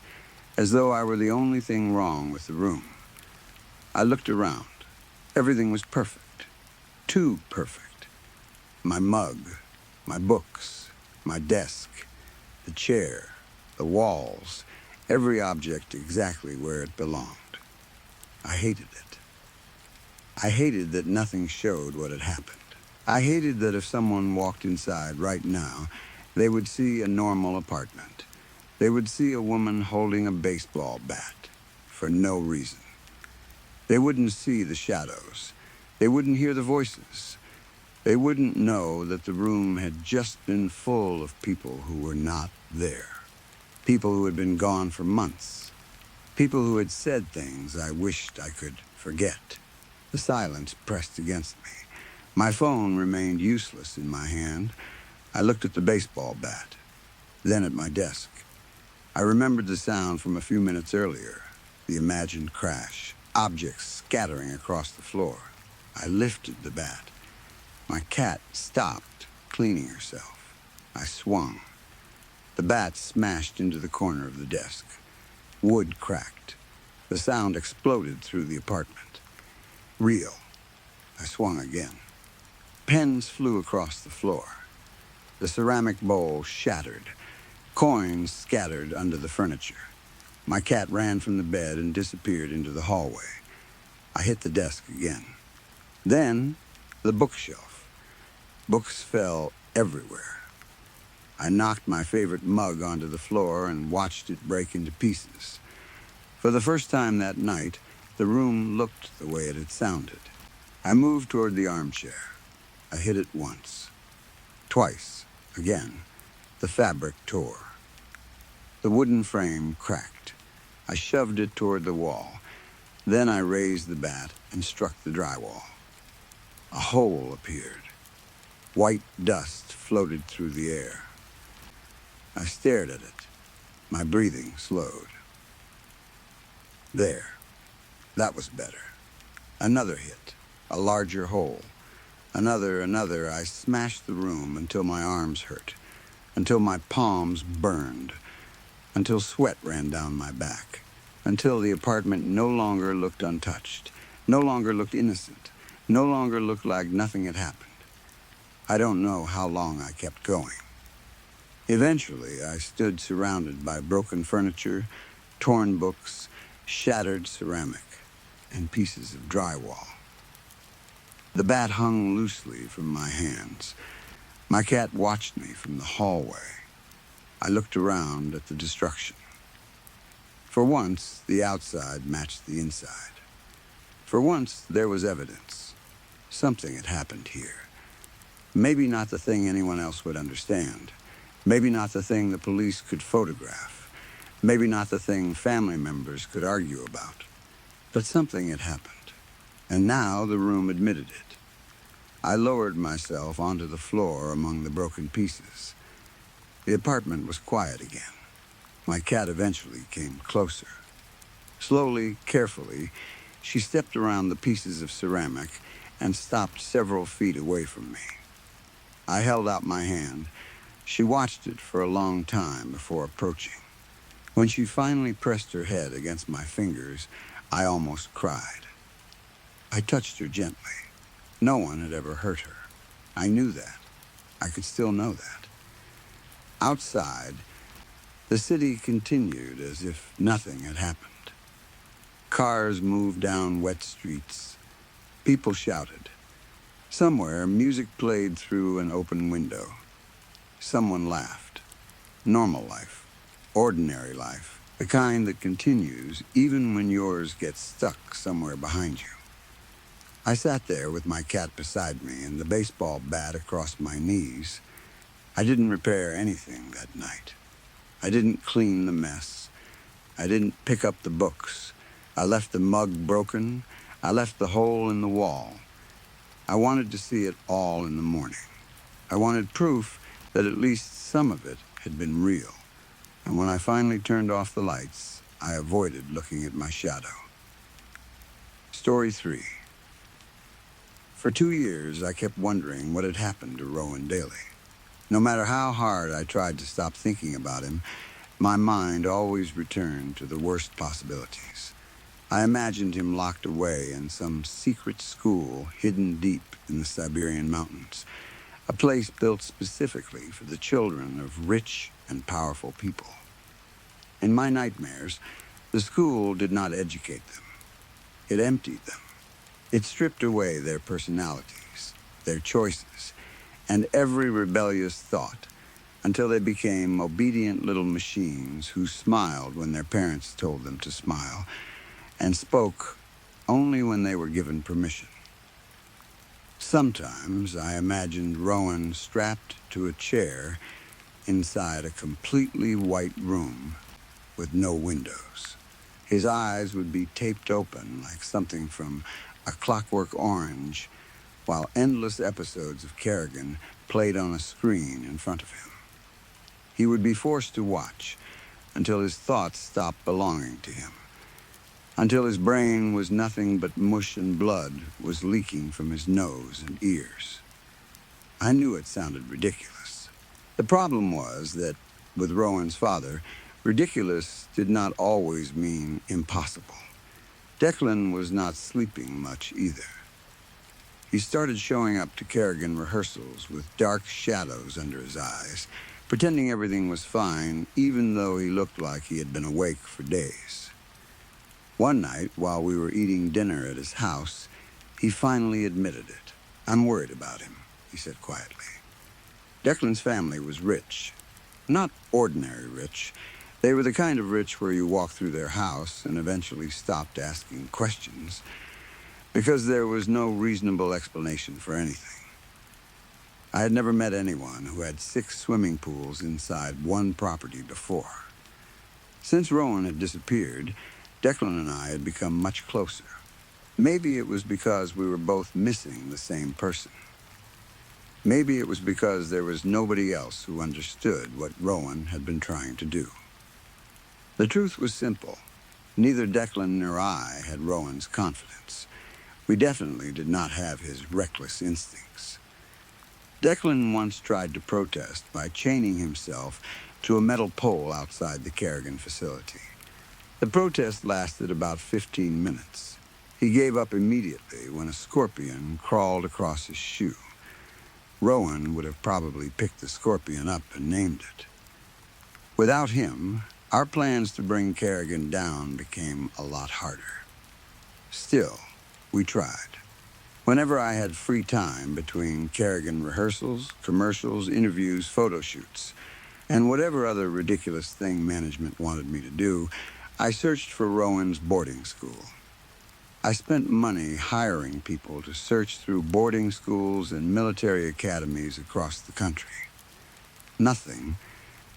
as though I were the only thing wrong with the room. I looked around. Everything was perfect. Too perfect. My mug, my books, my desk, the chair, the walls, every object exactly where it belonged. I hated it. I hated that nothing showed what had happened. I hated that if someone walked inside right now, they would see a normal apartment. They would see a woman holding a baseball bat for no reason. They wouldn't see the shadows. They wouldn't hear the voices. They wouldn't know that the room had just been full of people who were not there. People who had been gone for months. People who had said things I wished I could forget. The silence pressed against me. My phone remained useless in my hand. I looked at the baseball bat, then at my desk. I remembered the sound from a few minutes earlier, the imagined crash, objects scattering across the floor. I lifted the bat. My cat stopped cleaning herself. I swung. The bat smashed into the corner of the desk. Wood cracked. The sound exploded through the apartment. Real. I swung again. Pens flew across the floor. The ceramic bowl shattered. Coins scattered under the furniture. My cat ran from the bed and disappeared into the hallway. I hit the desk again. Then, the bookshelf. Books fell everywhere. I knocked my favorite mug onto the floor and watched it break into pieces. For the first time that night, the room looked the way it had sounded. I moved toward the armchair. I hit it once. Twice. Again. The fabric tore. The wooden frame cracked. I shoved it toward the wall. Then I raised the bat and struck the drywall. A hole appeared. White dust floated through the air. I stared at it. My breathing slowed. There. That was better. Another hit. A larger hole. Another. I smashed the room until my arms hurt, until my palms burned, until sweat ran down my back, until the apartment no longer looked untouched, no longer looked innocent, no longer looked like nothing had happened. I don't know how long I kept going. Eventually, I stood surrounded by broken furniture, torn books, shattered ceramic, and pieces of drywall. The bat hung loosely from my hands. My cat watched me from the hallway. I looked around at the destruction. For once, the outside matched the inside. For once, there was evidence. Something had happened here. Maybe not the thing anyone else would understand. Maybe not the thing the police could photograph. Maybe not the thing family members could argue about. But something had happened. And now the room admitted it. I lowered myself onto the floor among the broken pieces. The apartment was quiet again. My cat eventually came closer. Slowly, carefully, she stepped around the pieces of ceramic and stopped several feet away from me. I held out my hand. She watched it for a long time before approaching. When she finally pressed her head against my fingers, I almost cried. I touched her gently. No one had ever hurt her. I knew that. I could still know that. Outside, the city continued as if nothing had happened. Cars moved down wet streets. People shouted. Somewhere, music played through an open window. Someone laughed. Normal life. Ordinary life. The kind that continues even when yours gets stuck somewhere behind you. I sat there with my cat beside me and the baseball bat across my knees. I didn't repair anything that night. I didn't clean the mess. I didn't pick up the books. I left the mug broken. I left the hole in the wall. I wanted to see it all in the morning. I wanted proof that at least some of it had been real. And when I finally turned off the lights, I avoided looking at my shadow. Story 3. For 2 years, I kept wondering what had happened to Rowan Daly. No matter how hard I tried to stop thinking about him, my mind always returned to the worst possibilities. I imagined him locked away in some secret school hidden deep in the Siberian mountains, a place built specifically for the children of rich and powerful people. In my nightmares, the school did not educate them. It emptied them. It stripped away their personalities, their choices, and every rebellious thought until they became obedient little machines who smiled when their parents told them to smile and spoke only when they were given permission. Sometimes I imagined Rowan strapped to a chair inside a completely white room with no windows. His eyes would be taped open like something from A Clockwork Orange, while endless episodes of Kerrigan played on a screen in front of him. He would be forced to watch until his thoughts stopped belonging to him, until his brain was nothing but mush and blood was leaking from his nose and ears. I knew it sounded ridiculous. The problem was that, with Rowan's father, ridiculous did not always mean impossible. Declan was not sleeping much either. He started showing up to Kerrigan rehearsals with dark shadows under his eyes, pretending everything was fine, even though he looked like he had been awake for days. One night, while we were eating dinner at his house, he finally admitted it. "I'm worried about him," he said quietly. Declan's family was rich. Not ordinary rich. They were the kind of rich where you walked through their house and eventually stopped asking questions because there was no reasonable explanation for anything. I had never met anyone who had 6 swimming pools inside one property before. Since Rowan had disappeared, Declan and I had become much closer. Maybe it was because we were both missing the same person. Maybe it was because there was nobody else who understood what Rowan had been trying to do. The truth was simple. Neither Declan nor I had Rowan's confidence. We definitely did not have his reckless instincts. Declan once tried to protest by chaining himself to a metal pole outside the Kerrigan facility. The protest lasted about 15 minutes. He gave up immediately when a scorpion crawled across his shoe. Rowan would have probably picked the scorpion up and named it. Without him, our plans to bring Kerrigan down became a lot harder. Still, we tried. Whenever I had free time between Kerrigan rehearsals, commercials, interviews, photo shoots, and whatever other ridiculous thing management wanted me to do, I searched for Rowan's boarding school. I spent money hiring people to search through boarding schools and military academies across the country. Nothing.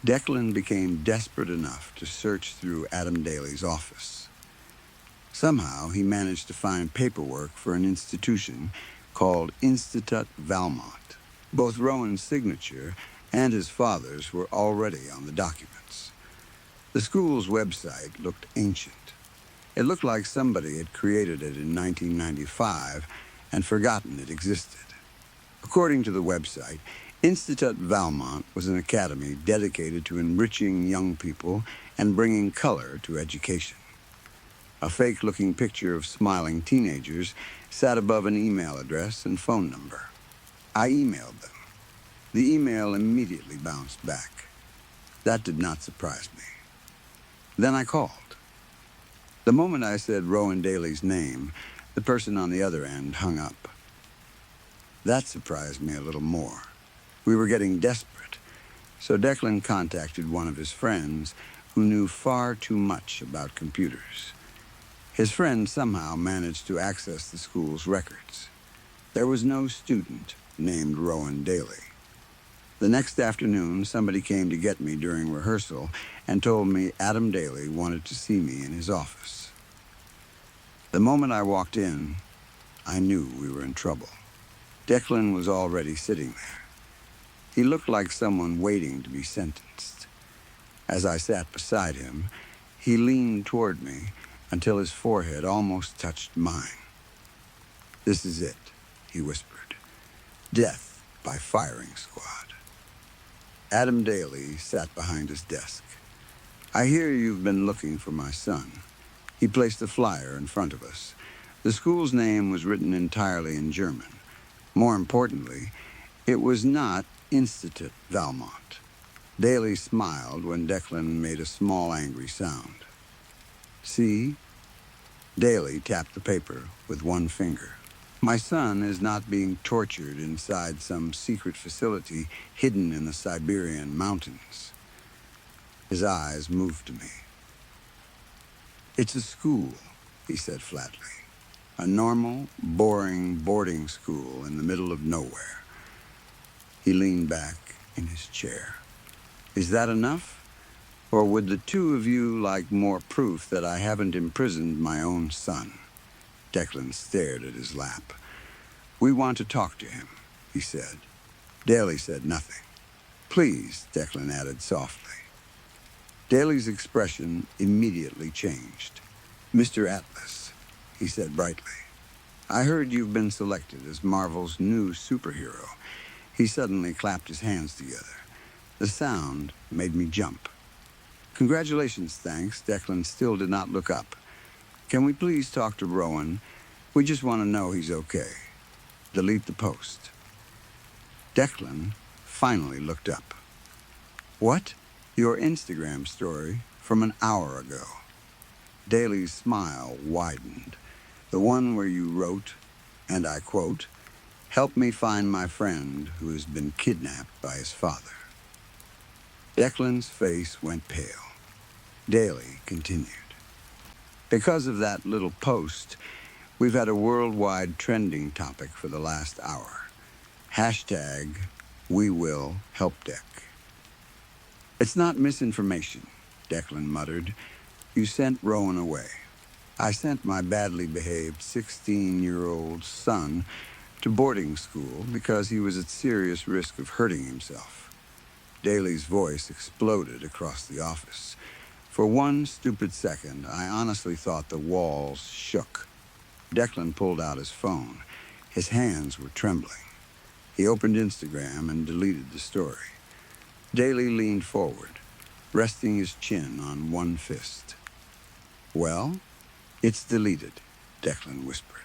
Declan became desperate enough to search through Adam Daly's office. Somehow, he managed to find paperwork for an institution called Institut Valmont. Both Rowan's signature and his father's were already on the documents. The school's website looked ancient. It looked like somebody had created it in 1995 and forgotten it existed. According to the website, Institut Valmont was an academy dedicated to enriching young people and bringing color to education. A fake-looking picture of smiling teenagers sat above an email address and phone number. I emailed them. The email immediately bounced back. That did not surprise me. Then I called. The moment I said Rowan Daly's name, the person on the other end hung up. That surprised me a little more. We were getting desperate, so Declan contacted one of his friends who knew far too much about computers. His friend somehow managed to access the school's records. There was no student named Rowan Daly. The next afternoon, somebody came to get me during rehearsal and told me Adam Daly wanted to see me in his office. The moment I walked in, I knew we were in trouble. Declan was already sitting there. He looked like someone waiting to be sentenced. As I sat beside him, he leaned toward me until his forehead almost touched mine. "This is it," he whispered. "Death by firing squad." Adam Daly sat behind his desk. "I hear you've been looking for my son." He placed a flyer in front of us. The school's name was written entirely in German. More importantly, it was not Institut Valmont. Daly smiled when Declan made a small angry sound. "See?" Daly tapped the paper with one finger. "My son is not being tortured inside some secret facility hidden in the Siberian mountains." His eyes moved to me. "It's a school," he said flatly. "A normal, boring boarding school in the middle of nowhere." He leaned back in his chair. "Is that enough? Or would the two of you like more proof that I haven't imprisoned my own son?" Declan stared at his lap. "We want to talk to him," he said. Daly said nothing. "Please," Declan added softly. Daly's expression immediately changed. "Mr. Atlas," he said brightly, "I heard you've been selected as Marvel's new superhero." He suddenly clapped his hands together. The sound made me jump. "Congratulations, thanks." Declan still did not look up. "Can we please talk to Rowan? We just want to know he's okay." Delete the post. Declan finally looked up. "What?" "Your Instagram story from an hour ago." Daly's smile widened. "The one where you wrote, and I quote, 'Help me find my friend who has been kidnapped by his father.'" Declan's face went pale. Daly continued. Because of that little post, we've had a worldwide trending topic for the last hour. Hashtag #WeWillHelpDeck. It's not misinformation, Declan muttered. You sent Rowan away. I sent my badly behaved 16-year-old son to boarding school because he was at serious risk of hurting himself. Daly's voice exploded across the office. For one stupid second, I honestly thought the walls shook. Declan pulled out his phone. His hands were trembling. He opened Instagram and deleted the story. Daly leaned forward, resting his chin on one fist. Well, it's deleted, Declan whispered.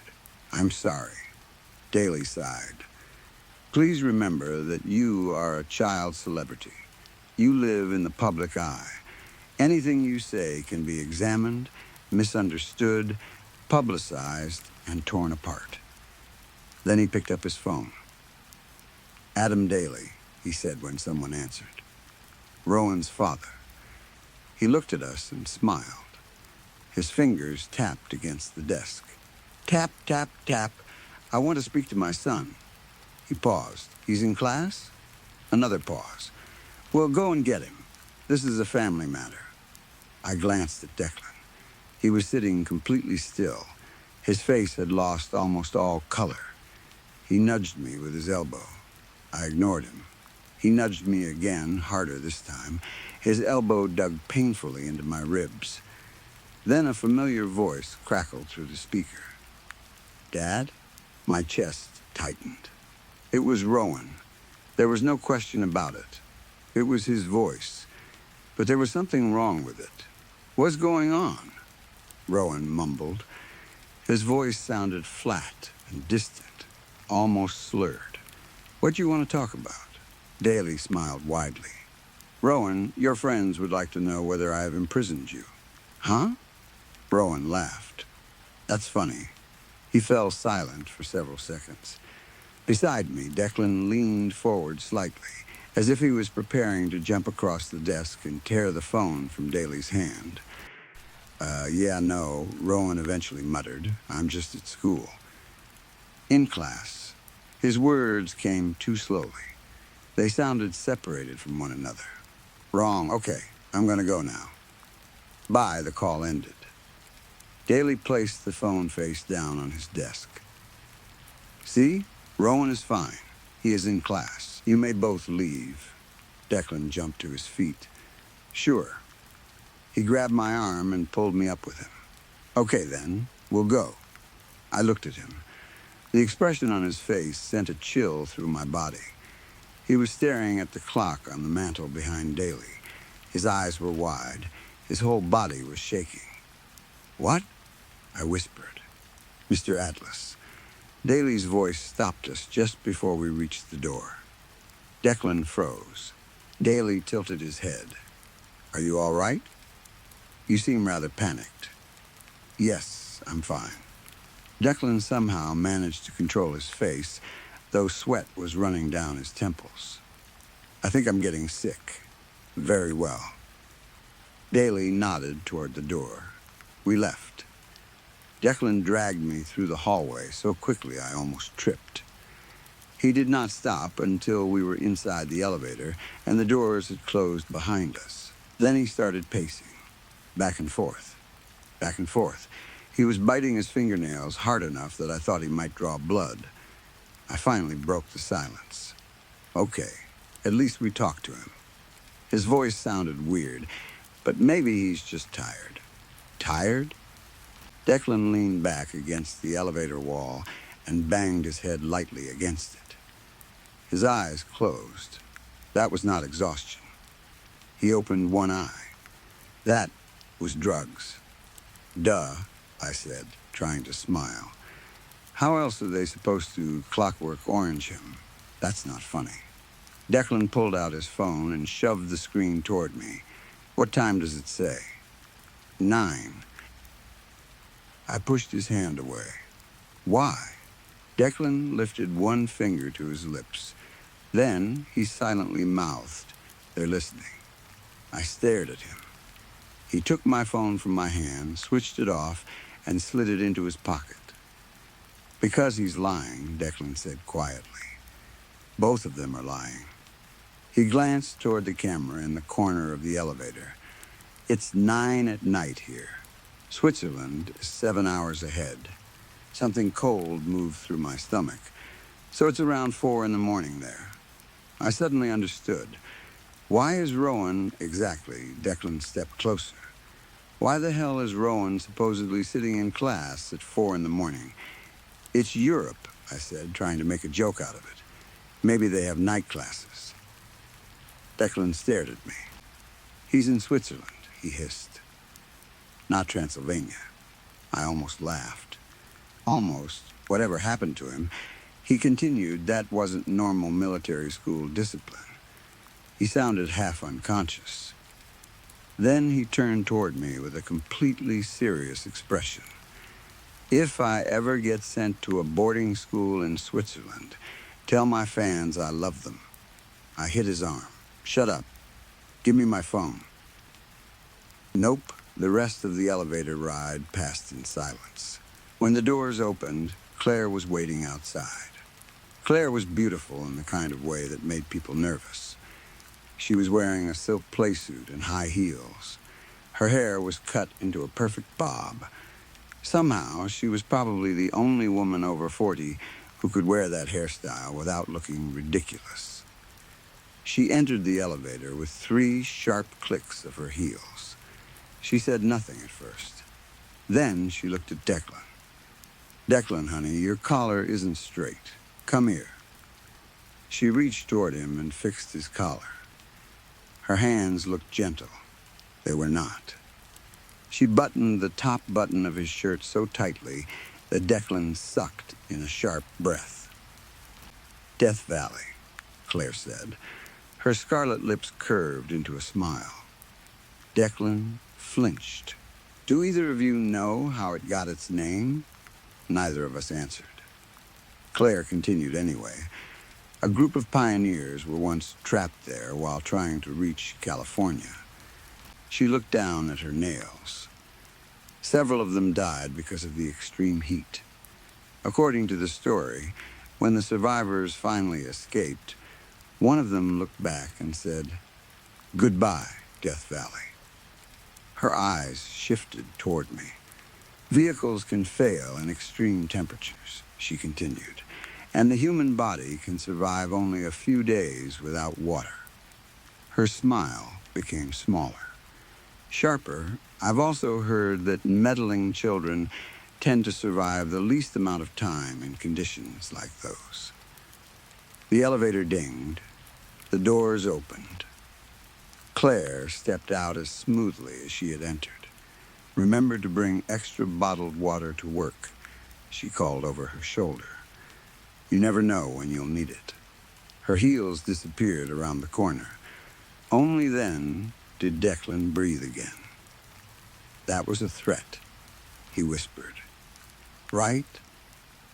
I'm sorry. Daly sighed. Please remember that you are a child celebrity. You live in the public eye. Anything you say can be examined, misunderstood, publicized, and torn apart. Then he picked up his phone. Adam Daly, he said when someone answered. Rowan's father. He looked at us and smiled. His fingers tapped against the desk. Tap, tap, tap. I want to speak to my son. He paused. He's in class? Another pause. Well, go and get him. This is a family matter. I glanced at Declan. He was sitting completely still. His face had lost almost all color. He nudged me with his elbow. I ignored him. He nudged me again, harder this time. His elbow dug painfully into my ribs. Then a familiar voice crackled through the speaker. Dad? My chest tightened. It was Rowan. There was no question about it. It was his voice. But there was something wrong with it. What's going on? Rowan mumbled. His voice sounded flat and distant, almost slurred. What do you want to talk about? Daly smiled widely. Rowan, your friends would like to know whether I have imprisoned you. Huh? Rowan laughed. That's funny. He fell silent for several seconds. Beside me, Declan leaned forward slightly, as if he was preparing to jump across the desk and tear the phone from Daly's hand. No, Rowan eventually muttered. I'm just at school. In class. His words came too slowly. They sounded separated from one another. Wrong. Okay, I'm going to go now. Bye, the call ended. Daly placed the phone face down on his desk. See? Rowan is fine. He is in class. You may both leave. Declan jumped to his feet. Sure. He grabbed my arm and pulled me up with him. Okay, then. We'll go. I looked at him. The expression on his face sent a chill through my body. He was staring at the clock on the mantel behind Daly. His eyes were wide. His whole body was shaking. What? I whispered. Mr. Atlas. Daly's voice stopped us just before we reached the door. Declan froze. Daly tilted his head. Are you all right? You seem rather panicked. Yes, I'm fine. Declan somehow managed to control his face, though sweat was running down his temples. I think I'm getting sick. Very well. Daly nodded toward the door. We left. Declan dragged me through the hallway so quickly I almost tripped. He did not stop until we were inside the elevator and the doors had closed behind us. Then he started pacing. Back and forth. Back and forth. He was biting his fingernails hard enough that I thought he might draw blood. I finally broke the silence. Okay, at least we talked to him. His voice sounded weird, but maybe he's just tired. Tired? Declan leaned back against the elevator wall and banged his head lightly against it. His eyes closed. That was not exhaustion. He opened one eye. That was drugs. Duh, I said, trying to smile. How else are they supposed to clockwork orange him? That's not funny. Declan pulled out his phone and shoved the screen toward me. What time does it say? 9. I pushed his hand away. Why? Declan lifted one finger to his lips. Then he silently mouthed, They're listening. I stared at him. He took my phone from my hand, switched it off, and slid it into his pocket. Because he's lying, Declan said quietly. Both of them are lying. He glanced toward the camera in the corner of the elevator. It's 9 at night here. Switzerland is 7 hours ahead. Something cold moved through my stomach, so it's around 4 in the morning there. I suddenly understood. Why is Rowan exactly? Declan stepped closer. Why the hell is Rowan supposedly sitting in class at 4 in the morning? It's Europe, I said, trying to make a joke out of it. Maybe they have night classes. Declan stared at me. He's in Switzerland, he hissed. Not Transylvania. I almost laughed. Almost. Whatever happened to him, he continued, that wasn't normal military school discipline. He sounded half unconscious. Then he turned toward me with a completely serious expression. If I ever get sent to a boarding school in Switzerland, tell my fans I love them. I hit his arm. Shut up. Give me my phone. Nope. The rest of the elevator ride passed in silence. When the doors opened, Claire was waiting outside. Claire was beautiful in the kind of way that made people nervous. She was wearing a silk playsuit and high heels. Her hair was cut into a perfect bob. Somehow, she was probably the only woman over 40 who could wear that hairstyle without looking ridiculous. She entered the elevator with 3 sharp clicks of her heels. She said nothing at first. Then she looked at Declan. Declan, honey, your collar isn't straight. Come here. She reached toward him and fixed his collar. Her hands looked gentle. They were not. She buttoned the top button of his shirt so tightly that Declan sucked in a sharp breath. Death Valley, Claire said. Her scarlet lips curved into a smile. Declan flinched. Do either of you know how it got its name? Neither of us answered. Claire continued anyway. A group of pioneers were once trapped there while trying to reach California. She looked down at her nails. Several of them died because of the extreme heat. According to the story, when the survivors finally escaped, one of them looked back and said, "Goodbye, Death Valley." Her eyes shifted toward me. Vehicles can fail in extreme temperatures, she continued, and the human body can survive only a few days without water. Her smile became smaller. Sharper, I've also heard that meddling children tend to survive the least amount of time in conditions like those. The elevator dinged. The doors opened. Claire stepped out as smoothly as she had entered. Remember to bring extra bottled water to work, she called over her shoulder. You never know when you'll need it. Her heels disappeared around the corner. Only then did Declan breathe again. That was a threat, he whispered. Right?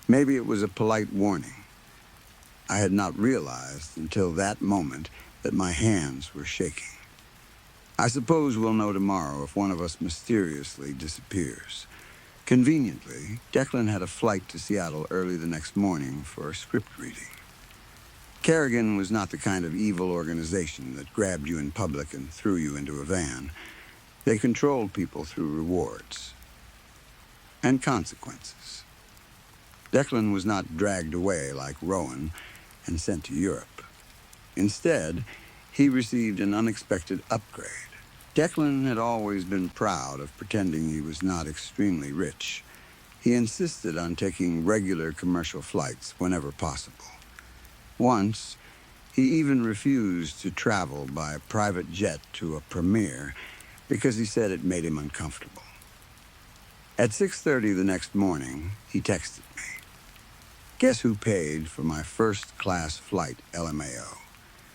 Maybe it was a polite warning. I had not realized until that moment that my hands were shaking. I suppose we'll know tomorrow if one of us mysteriously disappears. Conveniently, Declan had a flight to Seattle early the next morning for a script reading. Kerrigan was not the kind of evil organization that grabbed you in public and threw you into a van. They controlled people through rewards and consequences. Declan was not dragged away like Rowan and sent to Europe. Instead, he received an unexpected upgrade. Declan had always been proud of pretending he was not extremely rich. He insisted on taking regular commercial flights whenever possible. Once, he even refused to travel by private jet to a premiere because he said it made him uncomfortable. At 6:30 the next morning, he texted me. Guess who paid for my first-class flight, LMAO?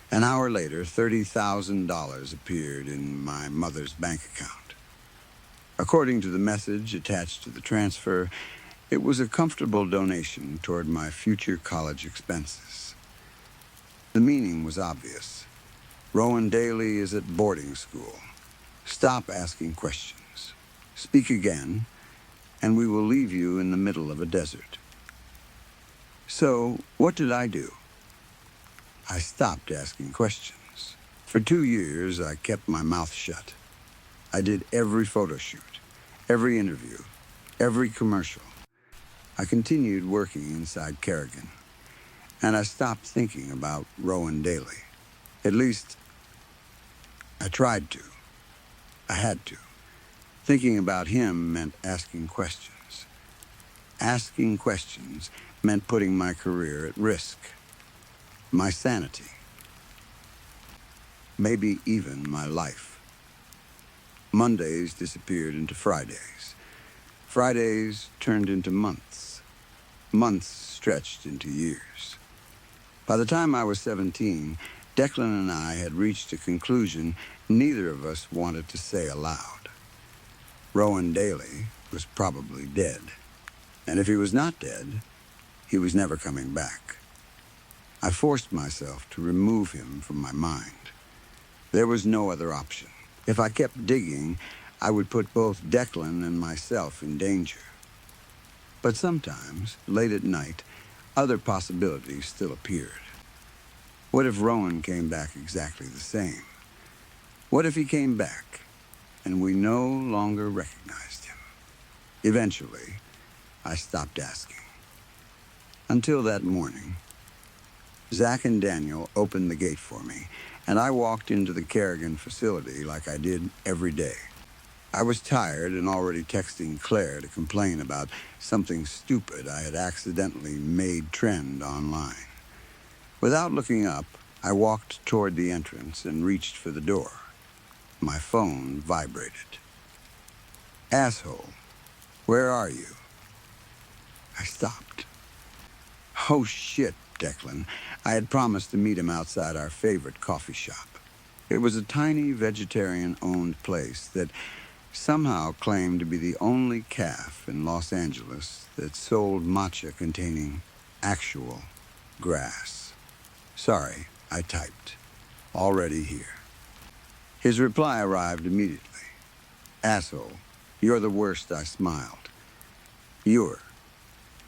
An hour later, $30,000 appeared in my mother's bank account. According to the message attached to the transfer, it was a comfortable donation toward my future college expenses. The meaning was obvious. Rowan Daly is at boarding school. Stop asking questions. Speak again, and we will leave you in the middle of a desert. So, what did I do? I stopped asking questions. For 2 years, I kept my mouth shut. I did every photo shoot, every interview, every commercial. I continued working inside Kerrigan, and I stopped thinking about Rowan Daly. At least, I tried to. I had to. Thinking about him meant asking questions. Asking questions meant putting my career at risk, my sanity, maybe even my life. Mondays disappeared into Fridays. Fridays turned into months. Months stretched into years. By the time I was 17, Declan and I had reached a conclusion neither of us wanted to say aloud. Rowan Daly was probably dead. And if he was not dead, he was never coming back. I forced myself to remove him from my mind. There was no other option. If I kept digging, I would put both Declan and myself in danger. But sometimes, late at night, other possibilities still appeared. What if Rowan came back exactly the same? What if he came back and we no longer recognized him? Eventually, I stopped asking. Until that morning, Zach and Daniel opened the gate for me, and I walked into the Kerrigan facility like I did every day. I was tired and already texting Claire to complain about something stupid I had accidentally made trend online. Without looking up, I walked toward the entrance and reached for the door. My phone vibrated. "Asshole, where are you?" I stopped. Oh shit, Declan. I had promised to meet him outside our favorite coffee shop. It was a tiny vegetarian-owned place that somehow claimed to be the only cafe in Los Angeles that sold matcha containing actual grass. "Sorry," I typed. "Already here." His reply arrived immediately. "Asshole, you're the worst," I smiled. "You're."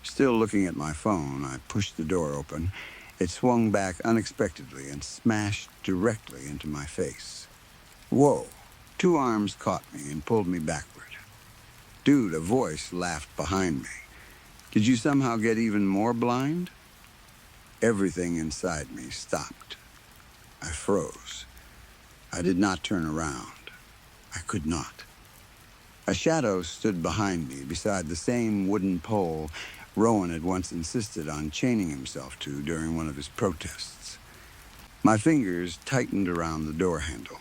Still looking at my phone, I pushed the door open. It swung back unexpectedly and smashed directly into my face. Whoa! 2 arms caught me and pulled me backward. Dude, a voice laughed behind me. "Did you somehow get even more blind?" Everything inside me stopped. I froze. I did not turn around. I could not. A shadow stood behind me beside the same wooden pole Rowan had once insisted on chaining himself to during one of his protests. My fingers tightened around the door handle.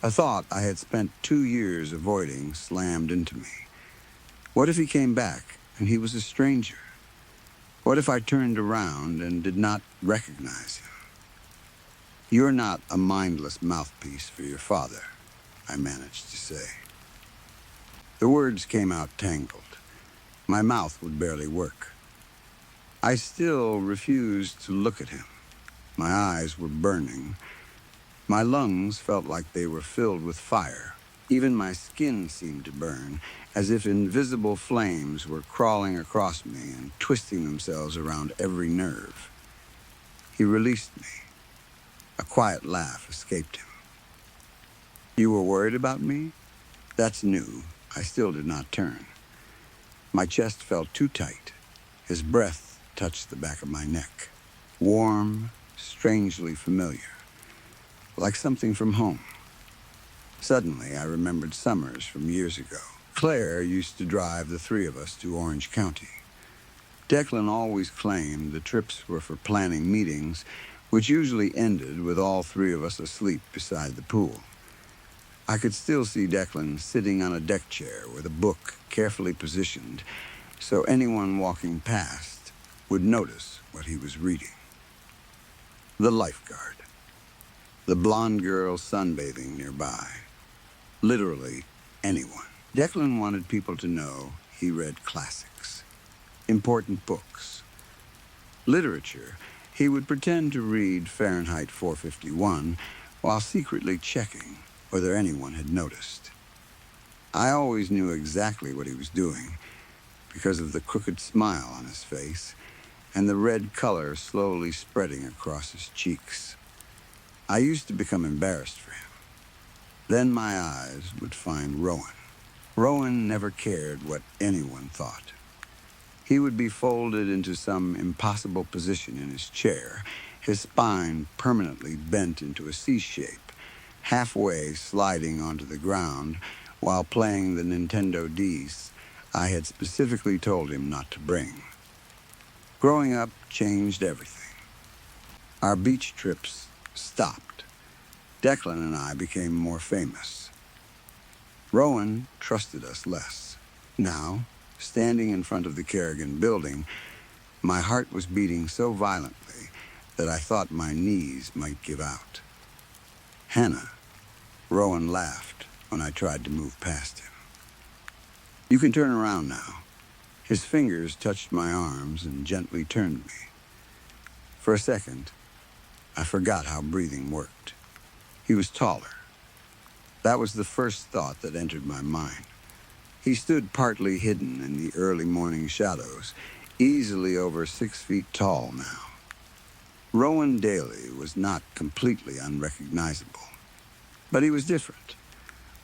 A thought I had spent 2 years avoiding slammed into me. What if he came back and he was a stranger? What if I turned around and did not recognize him? "You're not a mindless mouthpiece for your father," I managed to say. The words came out tangled. My mouth would barely work. I still refused to look at him. My eyes were burning. My lungs felt like they were filled with fire. Even my skin seemed to burn, as if invisible flames were crawling across me and twisting themselves around every nerve. He released me. A quiet laugh escaped him. "You were worried about me?" That's new. I still did not turn. My chest felt too tight. His breath touched the back of my neck. Warm, strangely familiar. Like something from home. Suddenly, I remembered summers from years ago. Claire used to drive the 3 of us to Orange County. Declan always claimed the trips were for planning meetings, which usually ended with all 3 of us asleep beside the pool. I could still see Declan sitting on a deck chair with a book carefully positioned so anyone walking past would notice what he was reading. The lifeguard. The blonde girl sunbathing nearby. Literally anyone. Declan wanted people to know he read classics, important books. Literature, he would pretend to read Fahrenheit 451 while secretly checking whether anyone had noticed. I always knew exactly what he was doing because of the crooked smile on his face and the red color slowly spreading across his cheeks. I used to become embarrassed for him. Then my eyes would find Rowan. Rowan never cared what anyone thought. He would be folded into some impossible position in his chair, his spine permanently bent into a C shape, halfway sliding onto the ground while playing the Nintendo DS I had specifically told him not to bring. Growing up changed everything. Our beach trips stopped. Declan and I became more famous. Rowan trusted us less. Now, standing in front of the Kerrigan building, my heart was beating so violently that I thought my knees might give out. Hannah, Rowan laughed when I tried to move past him. You can turn around now. His fingers touched my arms and gently turned me. For a second, I forgot how breathing worked. He was taller. That was the first thought that entered my mind. He stood partly hidden in the early morning shadows, easily over 6 feet tall now. Rowan Daly was not completely unrecognizable, but he was different.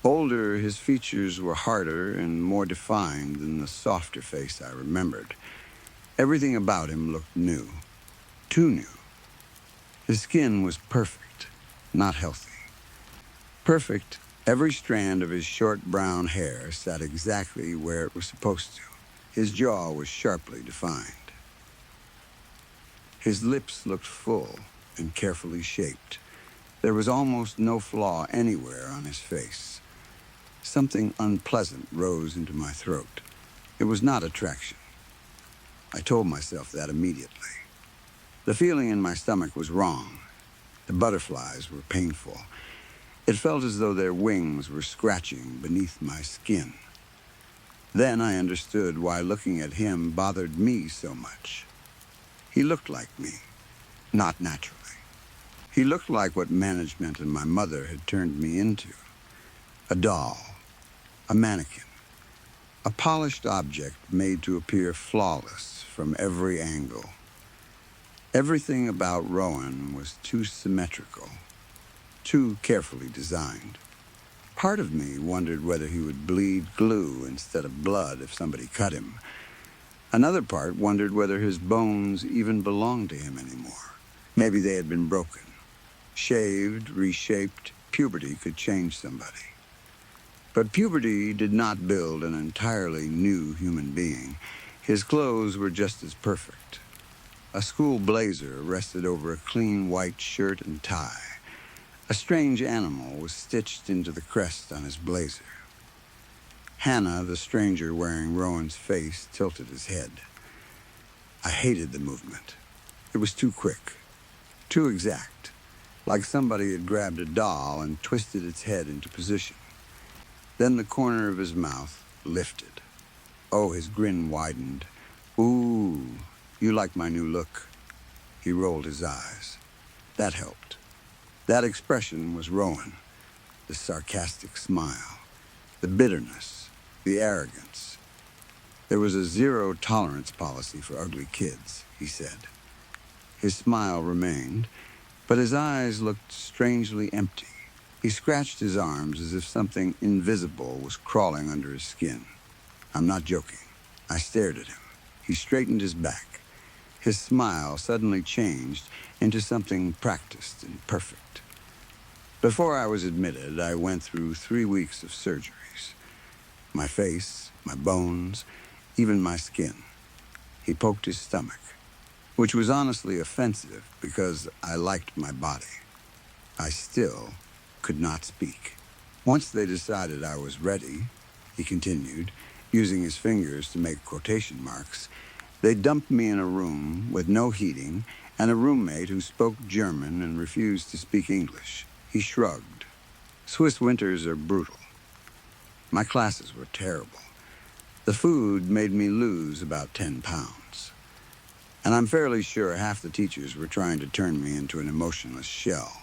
Older, his features were harder and more defined than the softer face I remembered. Everything about him looked new, too new. His skin was perfect, not healthy. Perfect, every strand of his short brown hair sat exactly where it was supposed to. His jaw was sharply defined. His lips looked full and carefully shaped. There was almost no flaw anywhere on his face. Something unpleasant rose into my throat. It was not attraction. I told myself that immediately. The feeling in my stomach was wrong. The butterflies were painful. It felt as though their wings were scratching beneath my skin. Then I understood why looking at him bothered me so much. He looked like me, not naturally. He looked like what management and my mother had turned me into. A doll, a mannequin, a polished object made to appear flawless from every angle. Everything about Rowan was too symmetrical, too carefully designed. Part of me wondered whether he would bleed glue instead of blood if somebody cut him. Another part wondered whether his bones even belonged to him anymore. Maybe they had been broken. Shaved, reshaped, puberty could change somebody. But puberty did not build an entirely new human being. His clothes were just as perfect. A school blazer rested over a clean white shirt and tie. A strange animal was stitched into the crest on his blazer. Hannah, the stranger wearing Rowan's face, tilted his head. I hated the movement. It was too quick, too exact, like somebody had grabbed a doll and twisted its head into position. Then the corner of his mouth lifted. Oh, his grin widened. Ooh, you like my new look? He rolled his eyes. That helped. That expression was Rowan. The sarcastic smile, the bitterness, the arrogance. There was a zero-tolerance policy for ugly kids, he said. His smile remained, but his eyes looked strangely empty. He scratched his arms as if something invisible was crawling under his skin. I'm not joking. I stared at him. He straightened his back. His smile suddenly changed into something practiced and perfect. Before I was admitted, I went through 3 weeks of surgeries. My face, my bones, even my skin. He poked his stomach, which was honestly offensive because I liked my body. I still could not speak. Once they decided I was ready, he continued, using his fingers to make quotation marks, they dumped me in a room with no heating and a roommate who spoke German and refused to speak English. He shrugged. Swiss winters are brutal. My classes were terrible. The food made me lose about 10 pounds. And I'm fairly sure half the teachers were trying to turn me into an emotionless shell.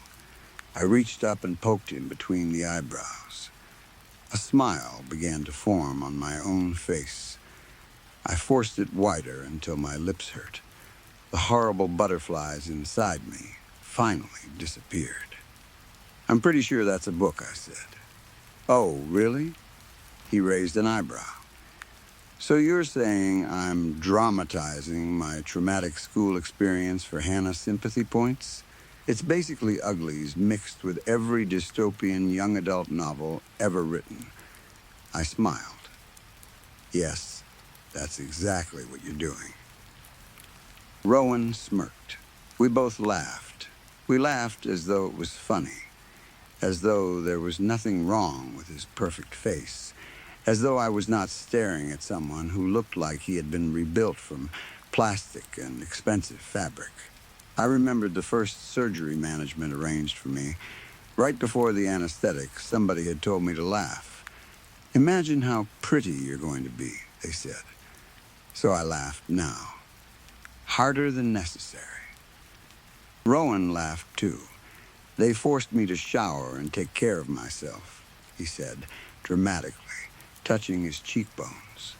I reached up and poked him between the eyebrows. A smile began to form on my own face. I forced it wider until my lips hurt. The horrible butterflies inside me finally disappeared. "I'm pretty sure that's a book," I said. "Oh, really?" He raised an eyebrow. "So you're saying I'm dramatizing my traumatic school experience for Hannah's sympathy points? It's basically uglies mixed with every dystopian young adult novel ever written." I smiled. "Yes, that's exactly what you're doing." Rowan smirked. We both laughed. We laughed as though it was funny, as though there was nothing wrong with his perfect face, as though I was not staring at someone who looked like he had been rebuilt from plastic and expensive fabric. I remembered the first surgery management arranged for me. Right before the anesthetic, somebody had told me to laugh. "Imagine how pretty you're going to be," they said. So I laughed now. Harder than necessary. Rowan laughed too. "They forced me to shower and take care of myself," he said, dramatically, touching his cheekbones.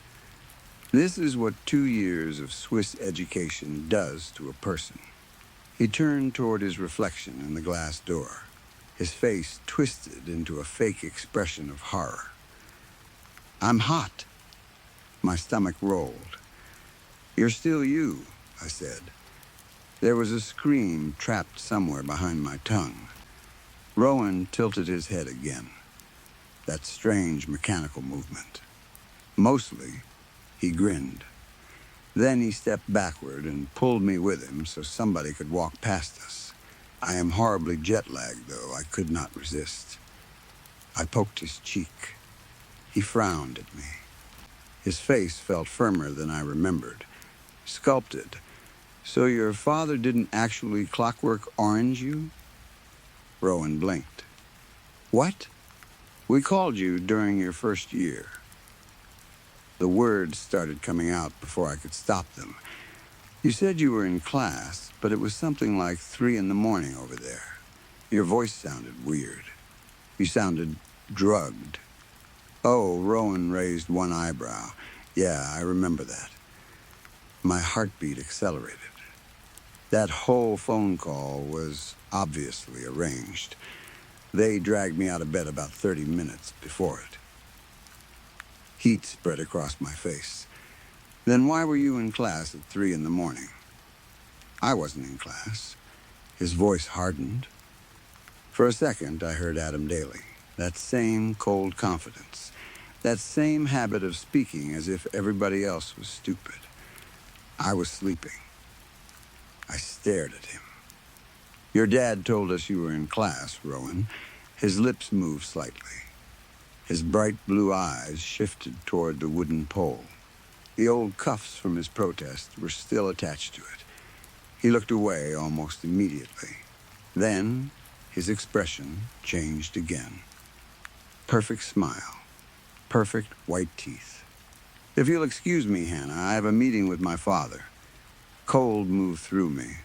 "This is what 2 years of Swiss education does to a person." He turned toward his reflection in the glass door. His face twisted into a fake expression of horror. "I'm hot." My stomach rolled. "You're still you," I said. There was a scream trapped somewhere behind my tongue. Rowan tilted his head again. That strange mechanical movement. Mostly, he grinned. Then he stepped backward and pulled me with him so somebody could walk past us. I am horribly jet-lagged, though I could not resist. I poked his cheek. He frowned at me. His face felt firmer than I remembered. Sculpted. "So your father didn't actually clockwork orange you?" Rowan blinked. "What?" "We called you during your first year." The words started coming out before I could stop them. "You said you were in class, but it was something like 3 in the morning over there. Your voice sounded weird. You sounded drugged." Oh, Rowan raised one eyebrow. "Yeah, I remember that." My heartbeat accelerated. That whole phone call was obviously arranged. They dragged me out of bed about 30 minutes before it. Heat spread across my face. "Then why were you in class at 3 in the morning?" "I wasn't in class." His voice hardened. For a second, I heard Adam Daly. That same cold confidence. That same habit of speaking as if everybody else was stupid. I was sleeping. I stared at him. "Your dad told us you were in class, Rowan." His lips moved slightly. His bright blue eyes shifted toward the wooden pole. The old cuffs from his protest were still attached to it. He looked away almost immediately. Then his expression changed again. Perfect smile. Perfect white teeth. "If you'll excuse me, Hannah, I have a meeting with my father." Cold moved through me.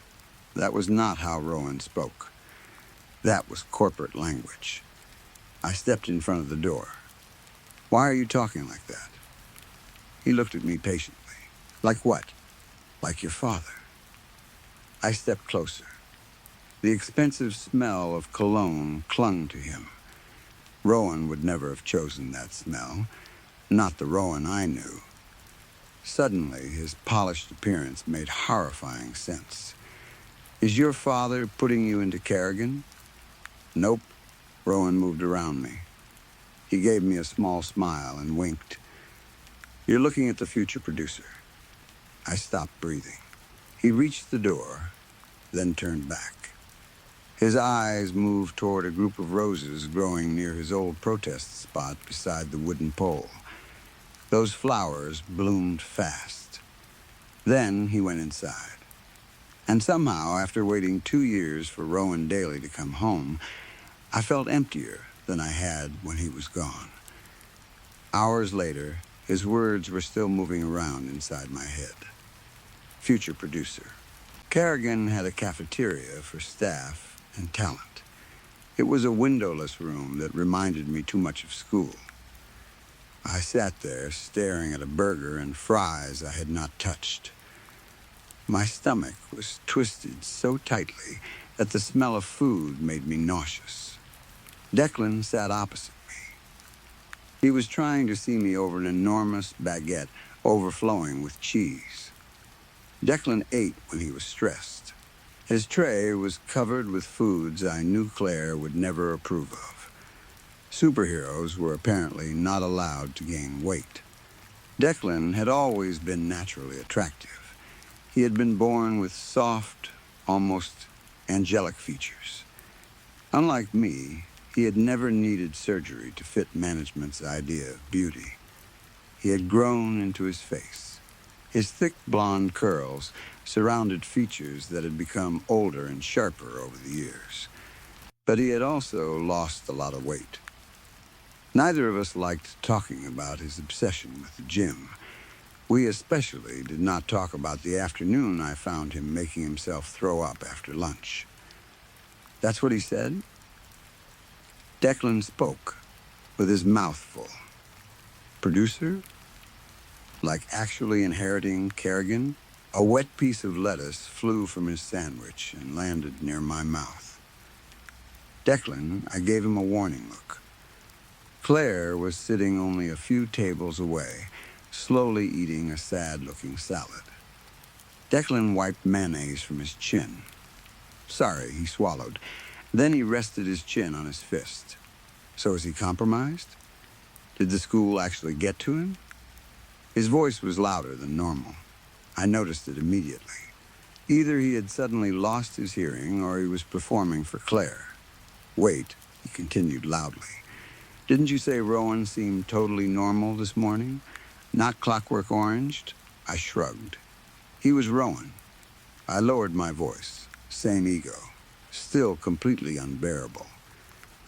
That was not how Rowan spoke. That was corporate language. I stepped in front of the door. "Why are you talking like that?" He looked at me patiently. "Like what?" "Like your father." I stepped closer. The expensive smell of cologne clung to him. Rowan would never have chosen that smell. Not the Rowan I knew. Suddenly, his polished appearance made horrifying sense. "Is your father putting you into Kerrigan?" "Nope." Rowan moved around me. He gave me a small smile and winked. "You're looking at the future producer." I stopped breathing. He reached the door, then turned back. His eyes moved toward a group of roses growing near his old protest spot beside the wooden pole. Those flowers bloomed fast. Then he went inside. And somehow, after waiting 2 years for Rowan Daly to come home, I felt emptier than I had when he was gone. Hours later, his words were still moving around inside my head. Future producer. Kerrigan had a cafeteria for staff and talent. It was a windowless room that reminded me too much of school. I sat there staring at a burger and fries I had not touched. My stomach was twisted so tightly that the smell of food made me nauseous. Declan sat opposite me. He was trying to see me over an enormous baguette overflowing with cheese. Declan ate when he was stressed. His tray was covered with foods I knew Claire would never approve of. Superheroes were apparently not allowed to gain weight. Declan had always been naturally attractive. He had been born with soft, almost angelic features. Unlike me, he had never needed surgery to fit management's idea of beauty. He had grown into his face. His thick blonde curls surrounded features that had become older and sharper over the years. But he had also lost a lot of weight. Neither of us liked talking about his obsession with the gym. We especially did not talk about the afternoon I found him making himself throw up after lunch. That's what he said? Declan spoke, with his mouth full. Producer? Like actually inheriting Kerrigan? A wet piece of lettuce flew from his sandwich and landed near my mouth. Declan, I gave him a warning look. Claire was sitting only a few tables away, slowly eating a sad-looking salad. Declan wiped mayonnaise from his chin. Sorry, he swallowed. Then he rested his chin on his fist. So is he compromised? Did the school actually get to him? His voice was louder than normal. I noticed it immediately. Either he had suddenly lost his hearing or he was performing for Claire. Wait, he continued loudly. Didn't you say Rowan seemed totally normal this morning? Not clockwork oranged? I shrugged. He was Rowan. I lowered my voice. Same ego. Still completely unbearable.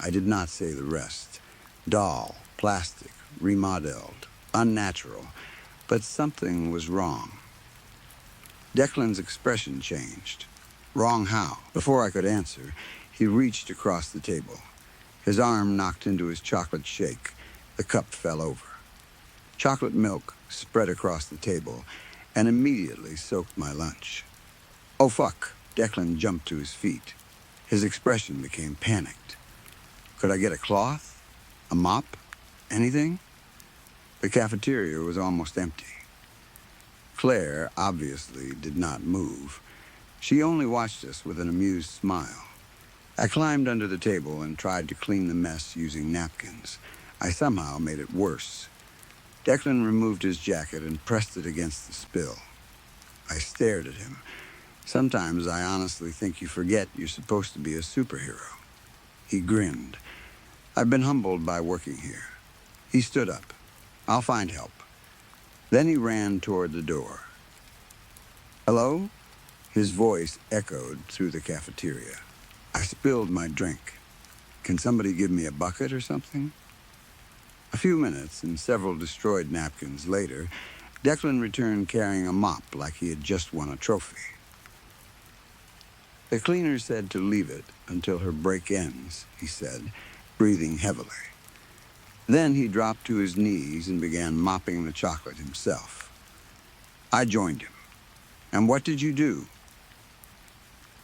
I did not say the rest. Doll, plastic, remodeled, unnatural. But something was wrong. Declan's expression changed. Wrong how? Before I could answer, he reached across the table. His arm knocked into his chocolate shake. The cup fell over. Chocolate milk spread across the table and immediately soaked my lunch. Oh, fuck. Declan jumped to his feet. His expression became panicked. Could I get a cloth? A mop? Anything? The cafeteria was almost empty. Claire obviously did not move. She only watched us with an amused smile. I climbed under the table and tried to clean the mess using napkins. I somehow made it worse. Declan removed his jacket and pressed it against the spill. I stared at him. Sometimes I honestly think you forget you're supposed to be a superhero. He grinned. I've been humbled by working here. He stood up. I'll find help. Then he ran toward the door. Hello? His voice echoed through the cafeteria. I spilled my drink. Can somebody give me a bucket or something? A few minutes and several destroyed napkins later, Declan returned carrying a mop like he had just won a trophy. The cleaner said to leave it until her break ends, he said, breathing heavily. Then he dropped to his knees and began mopping the chocolate himself. I joined him. And what did you do?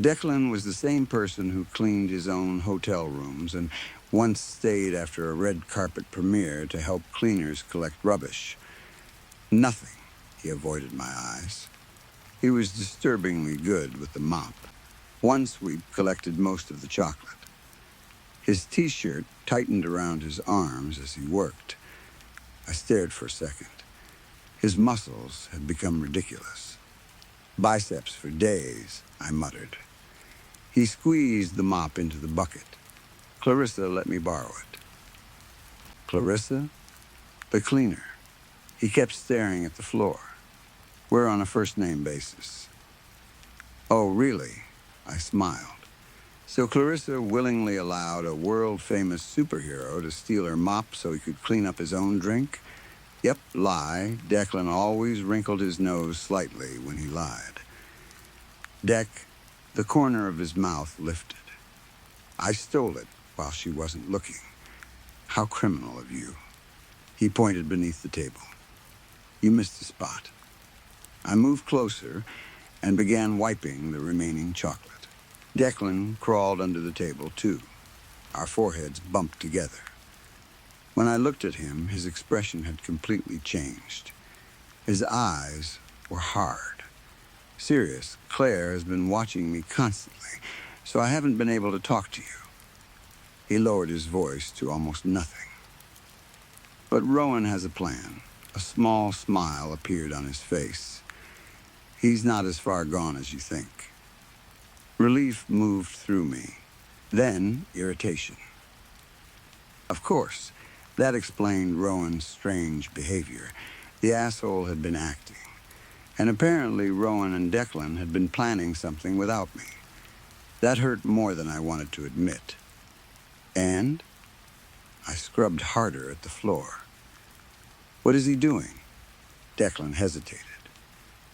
Declan was the same person who cleaned his own hotel rooms and once stayed after a red carpet premiere to help cleaners collect rubbish. Nothing. He avoided my eyes. He was disturbingly good with the mop. One sweep collected most of the chocolate. His t-shirt tightened around his arms as he worked. I stared for a second. His muscles had become ridiculous. Biceps for days, I muttered. He squeezed the mop into the bucket. Clarissa let me borrow it. Clarissa? The cleaner. He kept staring at the floor. We're on a first-name basis. Oh, really? I smiled. So Clarissa willingly allowed a world-famous superhero to steal her mop so he could clean up his own drink? Yep, lie. Declan always wrinkled his nose slightly when he lied. The corner of his mouth lifted. I stole it, while she wasn't looking. How criminal of you. He pointed beneath the table. You missed the spot. I moved closer and began wiping the remaining chocolate. Declan crawled under the table, too. Our foreheads bumped together. When I looked at him, his expression had completely changed. His eyes were hard. Serious, Claire has been watching me constantly, so I haven't been able to talk to you. He lowered his voice to almost nothing. But Rowan has a plan. A small smile appeared on his face. He's not as far gone as you think. Relief moved through me. Then irritation. Of course, that explained Rowan's strange behavior. The asshole had been acting. And apparently Rowan and Declan had been planning something without me. That hurt more than I wanted to admit. And I scrubbed harder at the floor. What is he doing? Declan hesitated.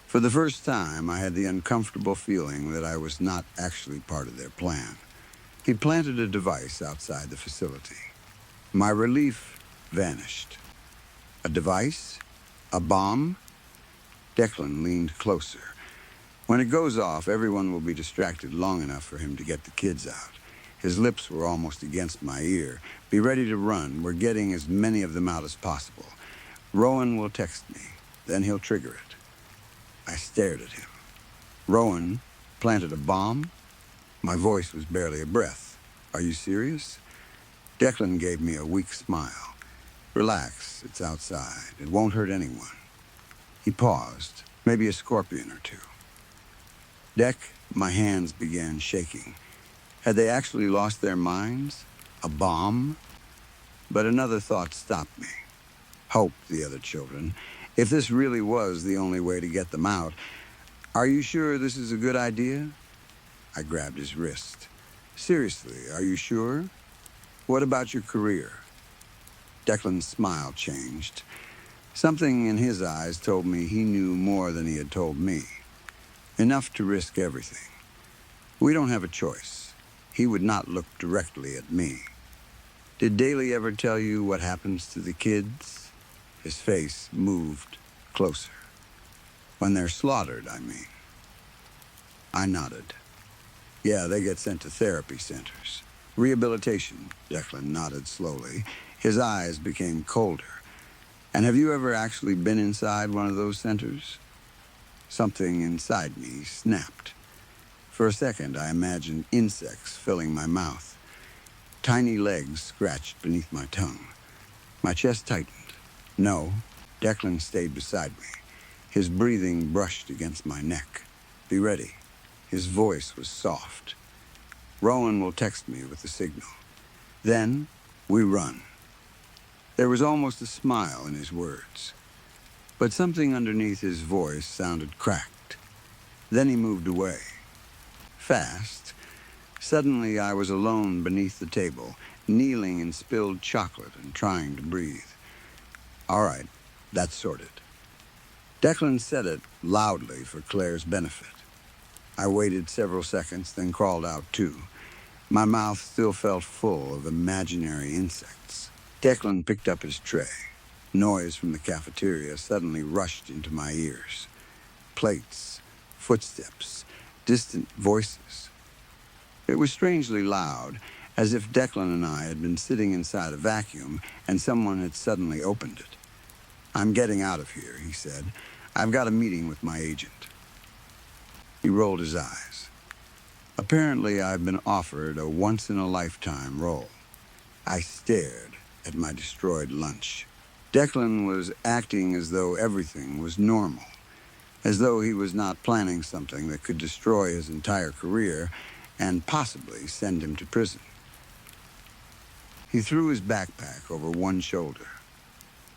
For the first time, I had the uncomfortable feeling that I was not actually part of their plan. He planted a device outside the facility. My relief vanished. A device? A bomb? Declan leaned closer. When it goes off, everyone will be distracted long enough for him to get the kids out. His lips were almost against my ear. Be ready to run. We're getting as many of them out as possible. Rowan will text me. Then he'll trigger it. I stared at him. Rowan planted a bomb? My voice was barely a breath. Are you serious? Declan gave me a weak smile. Relax, it's outside. It won't hurt anyone. He paused, maybe a scorpion or two. Dec, my hands began shaking. Had they actually lost their minds? A bomb? But another thought stopped me. Hope, the other children. If this really was the only way to get them out, are you sure this is a good idea? I grabbed his wrist. Seriously, are you sure? What about your career? Declan's smile changed. Something in his eyes told me he knew more than he had told me. Enough to risk everything. We don't have a choice. He would not look directly at me. Did Daly ever tell you what happens to the kids? His face moved closer. When they're slaughtered, I mean. I nodded. Yeah, they get sent to therapy centers. Rehabilitation, Declan nodded slowly. His eyes became colder. And have you ever actually been inside one of those centers? Something inside me snapped. For a second, I imagined insects filling my mouth. Tiny legs scratched beneath my tongue. My chest tightened. No, Declan stayed beside me. His breathing brushed against my neck. Be ready. His voice was soft. Rowan will text me with the signal. Then, we run. There was almost a smile in his words. But something underneath his voice sounded cracked. Then he moved away. Fast. Suddenly I was alone beneath the table, kneeling in spilled chocolate and trying to breathe. All right, that's sorted. Declan said it loudly for Claire's benefit. I waited several seconds, then crawled out too. My mouth still felt full of imaginary insects. Declan picked up his tray. Noise from the cafeteria suddenly rushed into my ears. Plates, footsteps, distant voices. It was strangely loud, as if Declan and I had been sitting inside a vacuum and someone had suddenly opened it. I'm getting out of here, he said. I've got a meeting with my agent. He rolled his eyes. Apparently, I've been offered a once-in-a-lifetime role. I stared at my destroyed lunch. Declan was acting as though everything was normal, as though he was not planning something that could destroy his entire career and possibly send him to prison. He threw his backpack over one shoulder.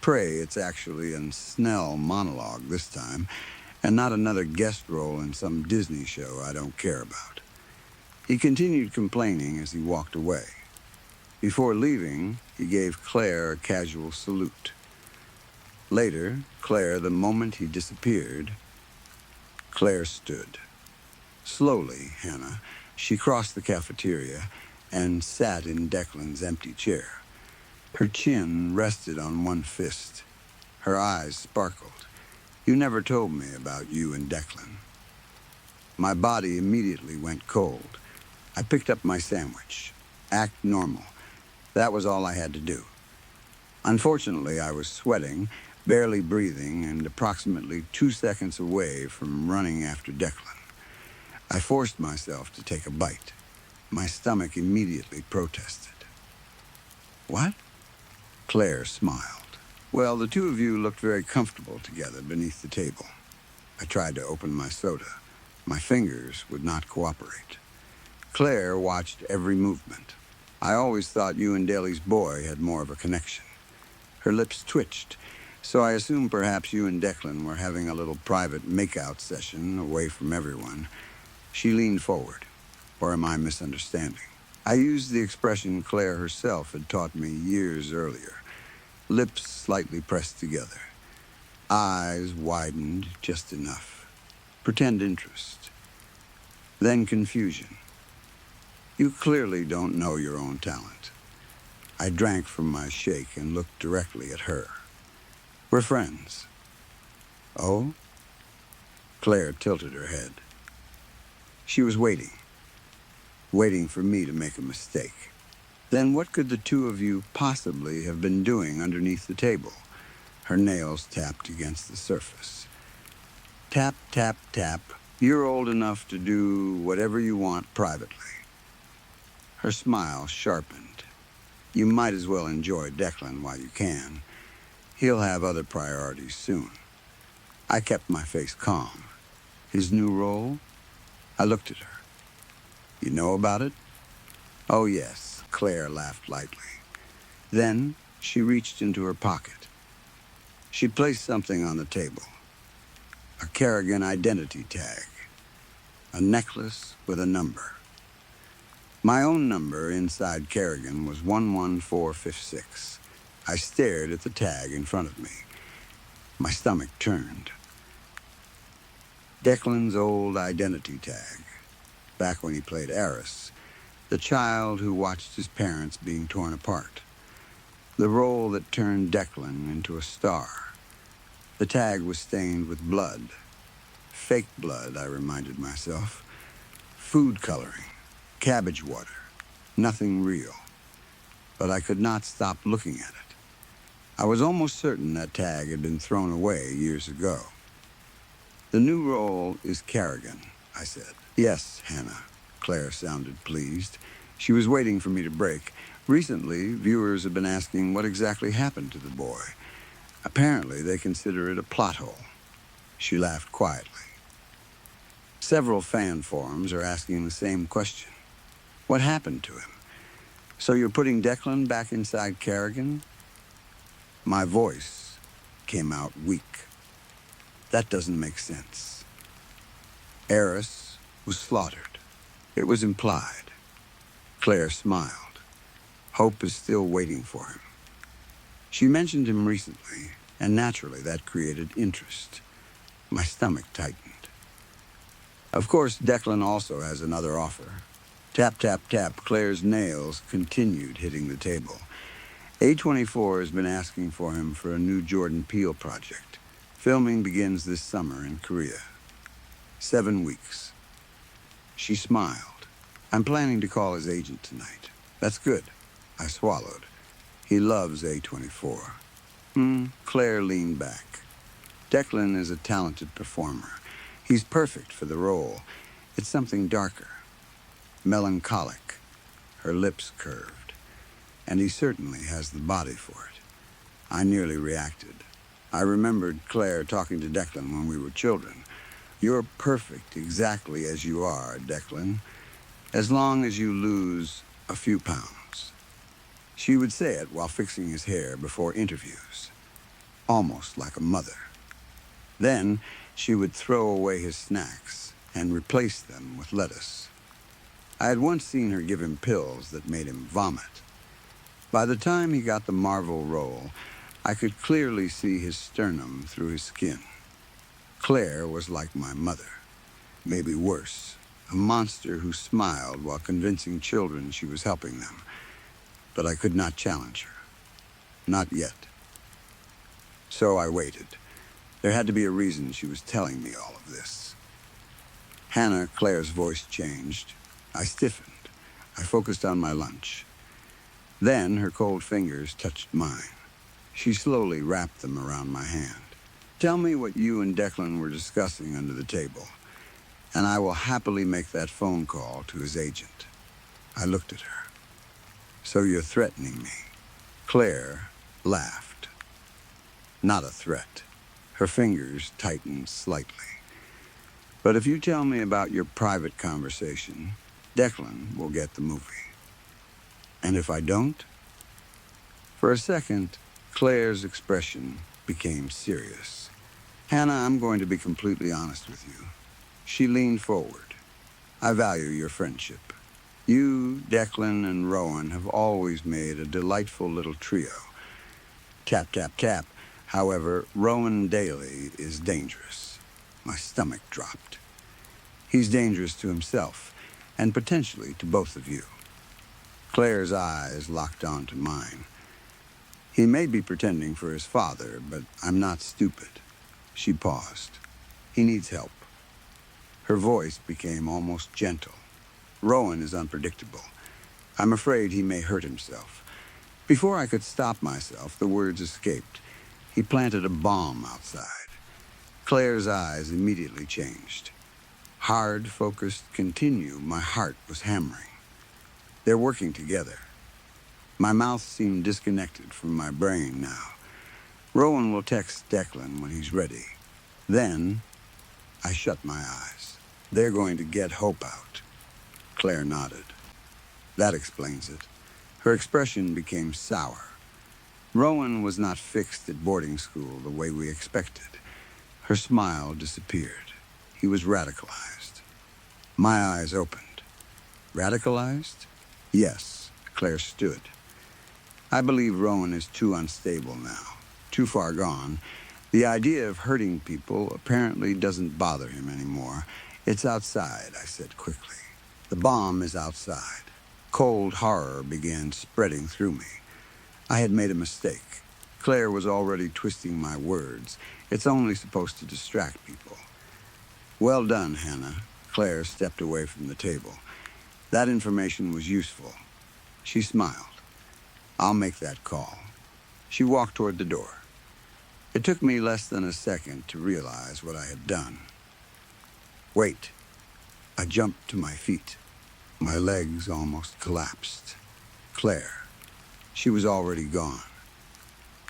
Pray it's actually a Snell monologue this time, and not another guest role in some Disney show I don't care about. He continued complaining as he walked away. Before leaving, he gave Claire a casual salute. Later, Claire, the moment he disappeared, Claire stood. Slowly, Hannah, she crossed the cafeteria, and sat in Declan's empty chair. Her chin rested on one fist. Her eyes sparkled. "You never told me about you and Declan." My body immediately went cold. I picked up my sandwich. Act normal. That was all I had to do. Unfortunately, I was sweating, barely breathing, and approximately 2 seconds away from running after Declan. I forced myself to take a bite. My stomach immediately protested. "What?" Claire smiled. "Well, the two of you looked very comfortable together beneath the table." I tried to open my soda. My fingers would not cooperate. Claire watched every movement. "I always thought you and Daly's boy had more of a connection." Her lips twitched, so I assumed perhaps you and Declan were having a little private make-out session away from everyone. She leaned forward. Or am I misunderstanding? I used the expression Claire herself had taught me years earlier. Lips slightly pressed together. Eyes widened just enough. Pretend interest. Then confusion. "You clearly don't know your own talent." I drank from my shake and looked directly at her. "We're friends." "Oh?" Claire tilted her head. She was waiting for me to make a mistake. Then what could the two of you possibly have been doing underneath the table? Her nails tapped against the surface. Tap, tap, tap. You're old enough to do whatever you want privately. Her smile sharpened. You might as well enjoy Declan while you can. He'll have other priorities soon. I kept my face calm. His new role? I looked at her. "You know about it?" "Oh, yes," Claire laughed lightly. Then she reached into her pocket. She placed something on the table. A Kerrigan identity tag. A necklace with a number. My own number inside Kerrigan was 11456. I stared at the tag in front of me. My stomach turned. Declan's old identity tag. Back when he played Eris, the child who watched his parents being torn apart. The role that turned Declan into a star. The tag was stained with blood. Fake blood, I reminded myself. Food coloring. Cabbage water. Nothing real. But I could not stop looking at it. I was almost certain that tag had been thrown away years ago. "The new role is Kerrigan," I said. "Yes, Hannah." Claire sounded pleased. She was waiting for me to break. "Recently, viewers have been asking what exactly happened to the boy. Apparently, they consider it a plot hole." She laughed quietly. "Several fan forums are asking the same question. What happened to him? So you're putting Declan back inside Kerrigan?" My voice came out weak. "That doesn't make sense." Eris was slaughtered. It was implied. Claire smiled. Hope is still waiting for him. She mentioned him recently, and naturally that created interest. My stomach tightened. Of course, Declan also has another offer. Tap, tap, tap. Claire's nails continued hitting the table. A24 has been asking for him for a new Jordan Peele project. Filming begins this summer in Korea. 7 weeks. She smiled. "I'm planning to call his agent tonight." "That's good." I swallowed. "He loves A24. Claire leaned back. "Declan is a talented performer. He's perfect for the role. It's something darker. Melancholic." Her lips curved. "And he certainly has the body for it." I nearly reacted. I remembered Claire talking to Declan when we were children. "You're perfect exactly as you are, Declan, as long as you lose a few pounds." She would say it while fixing his hair before interviews, almost like a mother. Then she would throw away his snacks and replace them with lettuce. I had once seen her give him pills that made him vomit. By the time he got the Marvel role, I could clearly see his sternum through his skin. Claire was like my mother, maybe worse. a monster who smiled while convincing children she was helping them. But I could not challenge her. Not yet. So I waited. There had to be a reason she was telling me all of this. Hannah, Claire's voice changed. I stiffened. I focused on my lunch. Then her cold fingers touched mine. She slowly wrapped them around my hand. Tell me what you and Declan were discussing under the table, and I will happily make that phone call to his agent. I looked at her. So you're threatening me? Claire laughed. Not a threat. Her fingers tightened slightly. But if you tell me about your private conversation, Declan will get the movie. And if I don't? For a second, Claire's expression became serious. Hannah, I'm going to be completely honest with you. She leaned forward. I value your friendship. You, Declan, and Rowan have always made a delightful little trio. Tap, tap, tap. However, Rowan Daly is dangerous. My stomach dropped. He's dangerous to himself, and potentially to both of you. Claire's eyes locked onto mine. He may be pretending for his father, but I'm not stupid. She paused. He needs help. Her voice became almost gentle. Rowan is unpredictable. I'm afraid he may hurt himself. Before I could stop myself, the words escaped. He planted a bomb outside. Claire's eyes immediately changed. Hard, focused, continue, my heart was hammering. They're working together. My mouth seemed disconnected from my brain now. Rowan will text Declan when he's ready. Then, I shut my eyes. They're going to get Hope out. Claire nodded. That explains it. Her expression became sour. Rowan was not fixed at boarding school the way we expected. Her smile disappeared. He was radicalized. My eyes opened. Radicalized? Yes, Claire stood. I believe Rowan is too unstable now, too far gone. The idea of hurting people apparently doesn't bother him anymore. It's outside, I said quickly. The bomb is outside. Cold horror began spreading through me. I had made a mistake. Claire was already twisting my words. It's only supposed to distract people. Well done, Hannah. Claire stepped away from the table. That information was useful. She smiled. I'll make that call. She walked toward the door. It took me less than a second to realize what I had done. Wait. I jumped to my feet. My legs almost collapsed. Claire. She was already gone.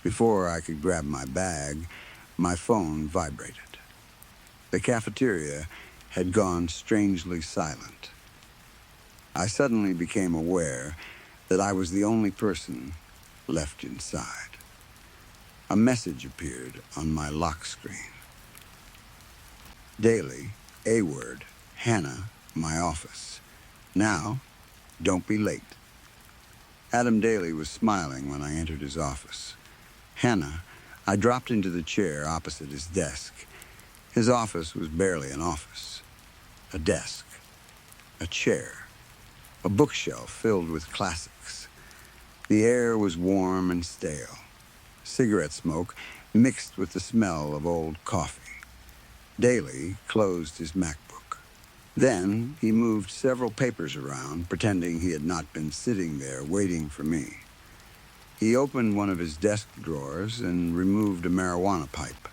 Before I could grab my bag, my phone vibrated. The cafeteria had gone strangely silent. I suddenly became aware that I was the only person left inside. A message appeared on my lock screen. Daily, a word, Hannah, my office. Now, don't be late. Adam Daly was smiling when I entered his office. Hannah, I dropped into the chair opposite his desk. His office was barely an office. A desk, a chair, a bookshelf filled with classics. The air was warm and stale. Cigarette smoke mixed with the smell of old coffee. Daly closed his MacBook. Then he moved several papers around, pretending he had not been sitting there waiting for me. He opened one of his desk drawers and removed a marijuana pipe,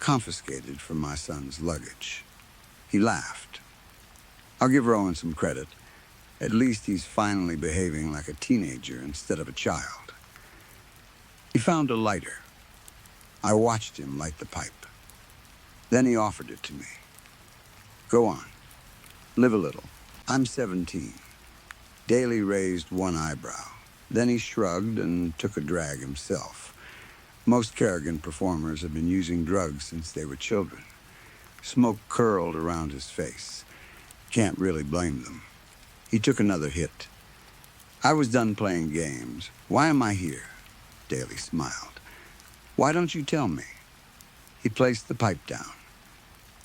confiscated from my son's luggage. He laughed. I'll give Rowan some credit. At least he's finally behaving like a teenager instead of a child. He found a lighter. I watched him light the pipe. Then he offered it to me. Go on. Live a little. I'm 17. Daly raised one eyebrow. Then he shrugged and took a drag himself. Most Kerrigan performers have been using drugs since they were children. Smoke curled around his face. Can't really blame them. He took another hit. I was done playing games. Why am I here? Daly smiled. Why don't you tell me? He placed the pipe down.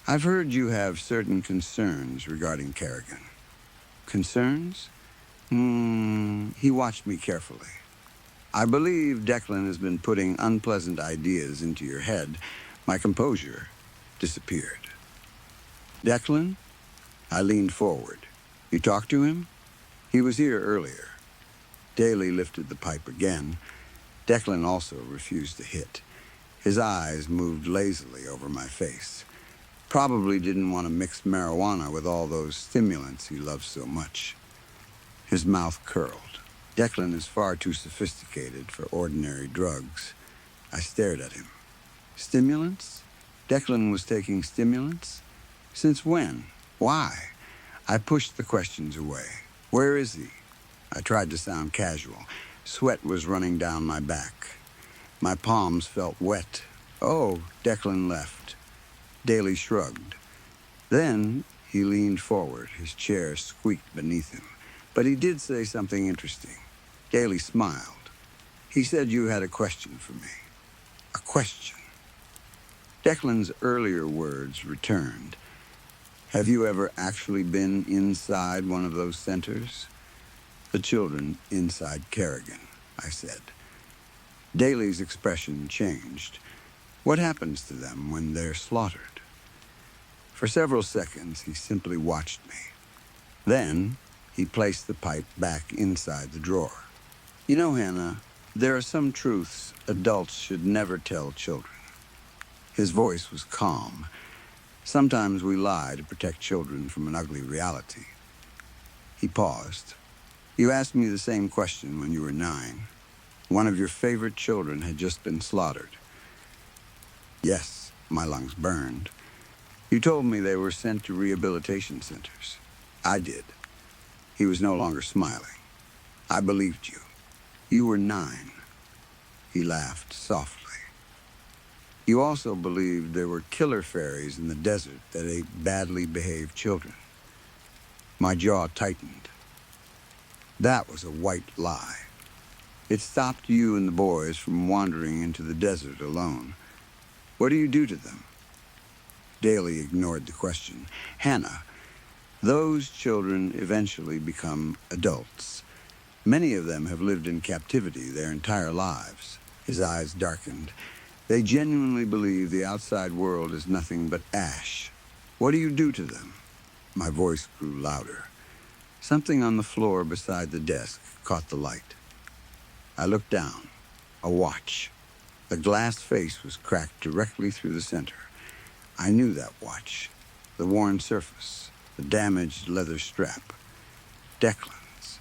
I've heard you have certain concerns regarding Kerrigan. Concerns? He watched me carefully. I believe Declan has been putting unpleasant ideas into your head. My composure disappeared. Declan? I leaned forward. You talked to him? He was here earlier. Daly lifted the pipe again. Declan also refused to hit. His eyes moved lazily over my face. Probably didn't want to mix marijuana with all those stimulants he loves so much. His mouth curled. Declan is far too sophisticated for ordinary drugs. I stared at him. Stimulants? Declan was taking stimulants? Since when? Why? I pushed the questions away. Where is he? I tried to sound casual. Sweat was running down my back. My palms felt wet. Oh, Declan left. Daly shrugged. Then he leaned forward. His chair squeaked beneath him. But he did say something interesting. Daly smiled. He said you had a question for me. A question. Declan's earlier words returned. Have you ever actually been inside one of those centers? The children inside Kerrigan, I said. Daly's expression changed. What happens to them when they're slaughtered? For several seconds, he simply watched me. Then, he placed the pipe back inside the drawer. You know, Hannah, there are some truths adults should never tell children. His voice was calm. Sometimes we lie to protect children from an ugly reality. He paused. You asked me the same question when you were 9. One of your favorite children had just been slaughtered. Yes, my lungs burned. You told me they were sent to rehabilitation centers. I did. He was no longer smiling. I believed you. You were 9. He laughed softly. You also believed there were killer fairies in the desert that ate badly behaved children. My jaw tightened. That was a white lie. It stopped you and the boys from wandering into the desert alone. What do you do to them? Daly ignored the question. Hannah, those children eventually become adults. Many of them have lived in captivity their entire lives. His eyes darkened. They genuinely believe the outside world is nothing but ash. What do you do to them? My voice grew louder. Something on the floor beside the desk caught the light. I looked down. A watch. The glass face was cracked directly through the center. I knew that watch. The worn surface. The damaged leather strap. Declan's.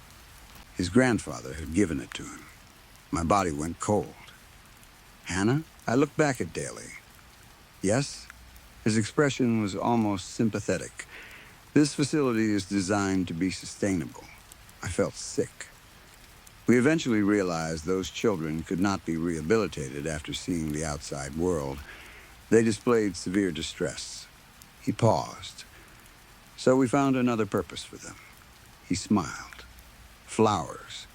His grandfather had given it to him. My body went cold. Hannah? I looked back at Daly. Yes? His expression was almost sympathetic. This facility is designed to be sustainable. I felt sick. We eventually realized those children could not be rehabilitated after seeing the outside world. They displayed severe distress. He paused. So we found another purpose for them. He smiled. Flowers.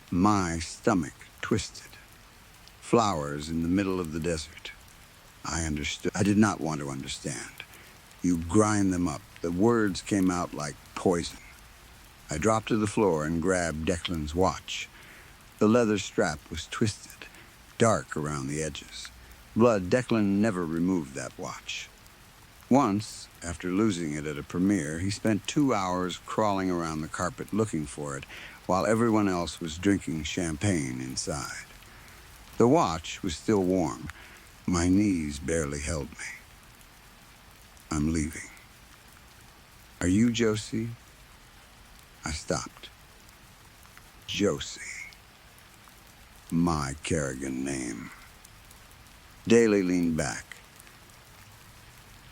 My stomach twisted. Flowers in the middle of the desert. I understood. I did not want to understand. You grind them up. The words came out like poison. I dropped to the floor and grabbed Declan's watch. The leather strap was twisted, dark around the edges. Blood, Declan never removed that watch. Once, after losing it at a premiere, he spent 2 hours crawling around the carpet looking for it, while everyone else was drinking champagne inside. The watch was still warm. My knees barely held me. I'm leaving. Are you Josie? I stopped. Josie. My Kerrigan name. Daly leaned back.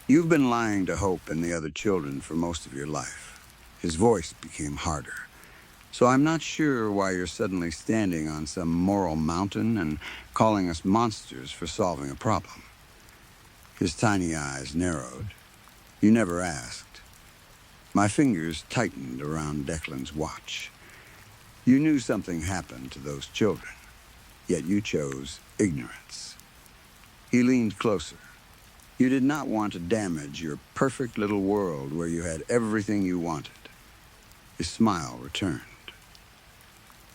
You've been lying to Hope and the other children for most of your life. His voice became harder. So I'm not sure why you're suddenly standing on some moral mountain and calling us monsters for solving a problem. His tiny eyes narrowed. You never asked. My fingers tightened around Declan's watch. You knew something happened to those children, yet you chose ignorance. He leaned closer. You did not want to damage your perfect little world where you had everything you wanted. His smile returned.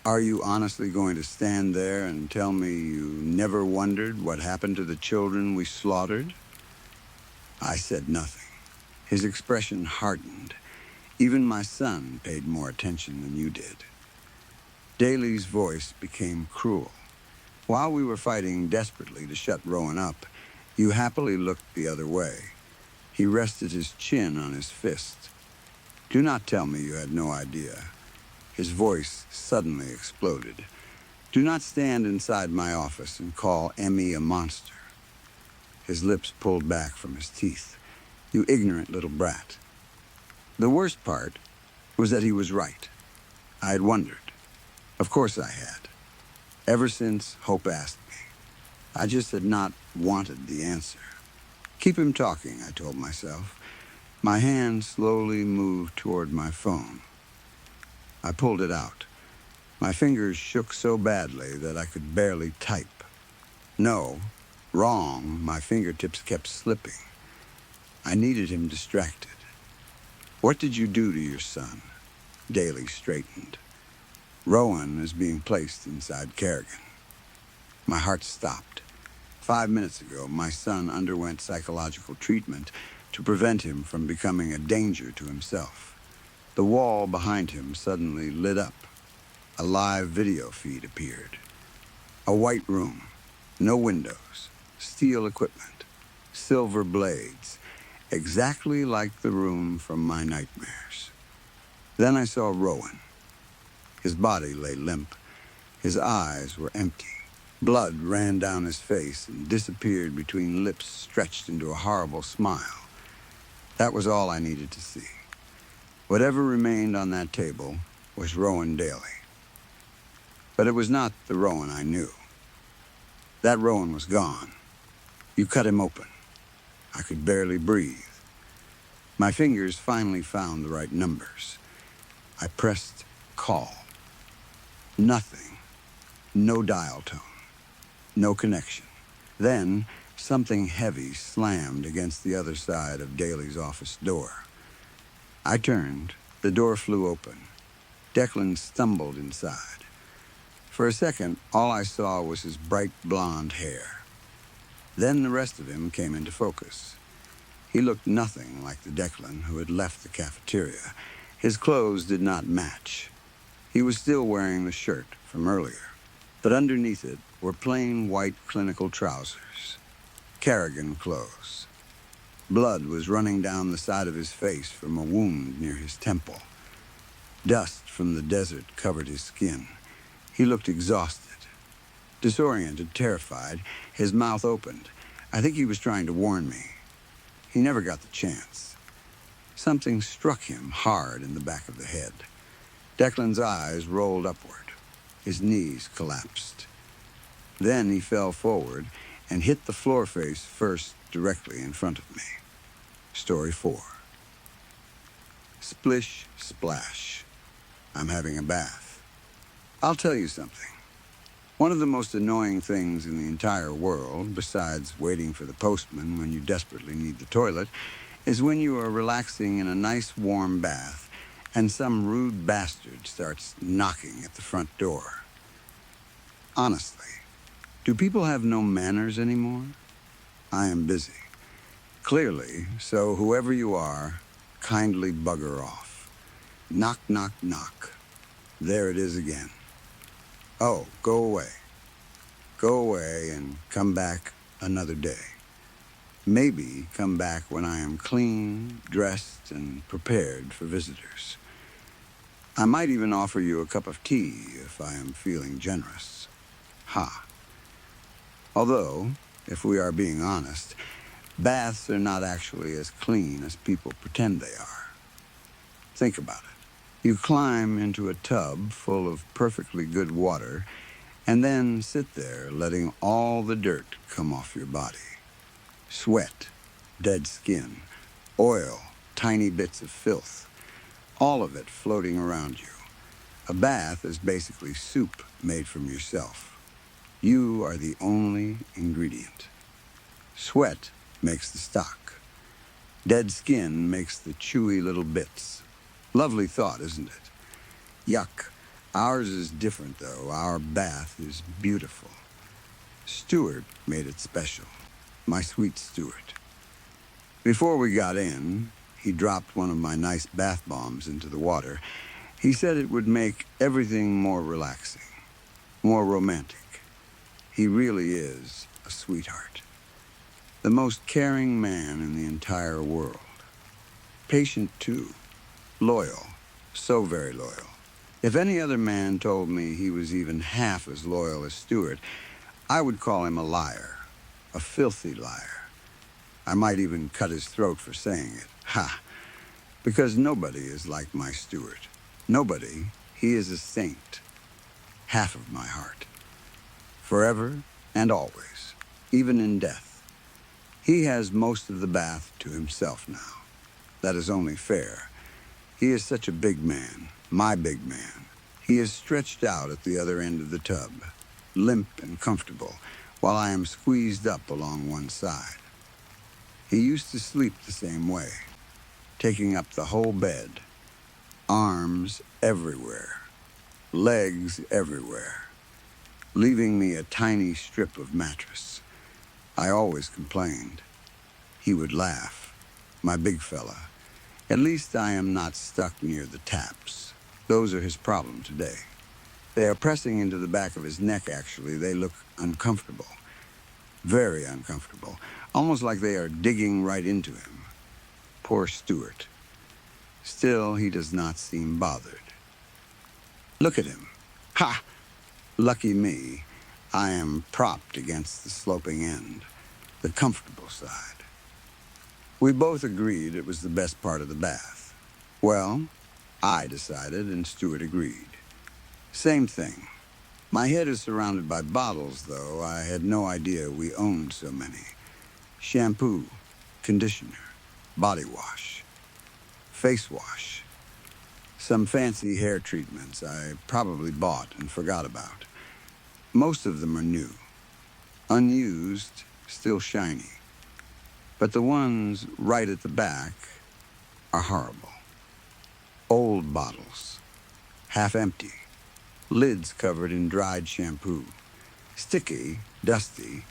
Are you honestly going to stand there and tell me you never wondered what happened to the children we slaughtered? I said nothing. His expression hardened. Even my son paid more attention than you did. Daly's voice became cruel. While we were fighting desperately to shut Rowan up, you happily looked the other way. He rested his chin on his fist. Do not tell me you had no idea. His voice suddenly exploded. Do not stand inside my office and call Emmy a monster. His lips pulled back from his teeth. You ignorant little brat. The worst part was that he was right. I had wondered. Of course I had. Ever since Hope asked me. I just had not wanted the answer. Keep him talking, I told myself. My hand slowly moved toward my phone. I pulled it out. My fingers shook so badly that I could barely type. No, wrong, my fingertips kept slipping. I needed him distracted. What did you do to your son? Daly straightened. Rowan is being placed inside Kerrigan. My heart stopped. 5 minutes ago, my son underwent psychological treatment to prevent him from becoming a danger to himself. The wall behind him suddenly lit up. A live video feed appeared. A white room, no windows, steel equipment, silver blades, exactly like the room from my nightmares. Then I saw Rowan. His body lay limp. His eyes were empty. Blood ran down his face and disappeared between lips stretched into a horrible smile. That was all I needed to see. Whatever remained on that table was Rowan Daly. But it was not the Rowan I knew. That Rowan was gone. You cut him open. I could barely breathe. My fingers finally found the right numbers. I pressed call. Nothing. No dial tone. No connection. Then, something heavy slammed against the other side of Daly's office door. I turned. The door flew open. Declan stumbled inside. For a second, all I saw was his bright blonde hair. Then the rest of him came into focus. He looked nothing like the Declan who had left the cafeteria. His clothes did not match. He was still wearing the shirt from earlier, but underneath it were plain white clinical trousers. Kerrigan clothes. Blood was running down the side of his face from a wound near his temple. Dust from the desert covered his skin. He looked exhausted. Disoriented, terrified, his mouth opened. I think he was trying to warn me. He never got the chance. Something struck him hard in the back of the head. Declan's eyes rolled upward. His knees collapsed. Then he fell forward and hit the floor face first directly in front of me. Story 4. Splish, splash. I'm having a bath. I'll tell you something. One of the most annoying things in the entire world, besides waiting for the postman when you desperately need the toilet, is when you are relaxing in a nice warm bath and some rude bastard starts knocking at the front door. Honestly, do people have no manners anymore? I am busy. Clearly, so whoever you are, kindly bugger off. Knock, knock, knock. There it is again. Oh, go away. Go away and come back another day. Maybe come back when I am clean, dressed, and prepared for visitors. I might even offer you a cup of tea if I am feeling generous. Ha. Although, if we are being honest, baths are not actually as clean as people pretend they are. Think about it. You climb into a tub full of perfectly good water and then sit there letting all the dirt come off your body. Sweat, dead skin, oil, tiny bits of filth, all of it floating around you. A bath is basically soup made from yourself. You are the only ingredient. Sweat makes the stock. Dead skin makes the chewy little bits. Lovely thought, isn't it? Yuck. Ours is different, though. Our bath is beautiful. Stuart made it special. My sweet Stuart. Before we got in, he dropped one of my nice bath bombs into the water. He said it would make everything more relaxing, more romantic. He really is a sweetheart. The most caring man in the entire world. Patient, too. Loyal. So very loyal. If any other man told me he was even half as loyal as Stuart, I would call him a liar. A filthy liar. I might even cut his throat for saying it. Ha! Because nobody is like my Stuart. Nobody. He is a saint. Half of my heart. Forever and always. Even in death. He has most of the bath to himself now. That is only fair. He is such a big man. My big man. He is stretched out at the other end of the tub. Limp and comfortable, while I am squeezed up along one side. He used to sleep the same way, taking up the whole bed, arms everywhere, legs everywhere, leaving me a tiny strip of mattress. I always complained. He would laugh, my big fella. At least I am not stuck near the taps. Those are his problem today. They are pressing into the back of his neck, actually. They look uncomfortable. Very uncomfortable. Almost like they are digging right into him. Poor Stuart. Still, he does not seem bothered. Look at him. Ha! Lucky me. I am propped against the sloping end, the comfortable side. We both agreed it was the best part of the bath. Well, I decided and Stuart agreed. Same thing. My head is surrounded by bottles, though. I had no idea we owned so many. Shampoo, conditioner, body wash, face wash, some fancy hair treatments I probably bought and forgot about. Most of them are new. Unused, still shiny. But the ones right at the back are horrible. Old bottles, half empty, lids covered in dried shampoo. Sticky, dusty,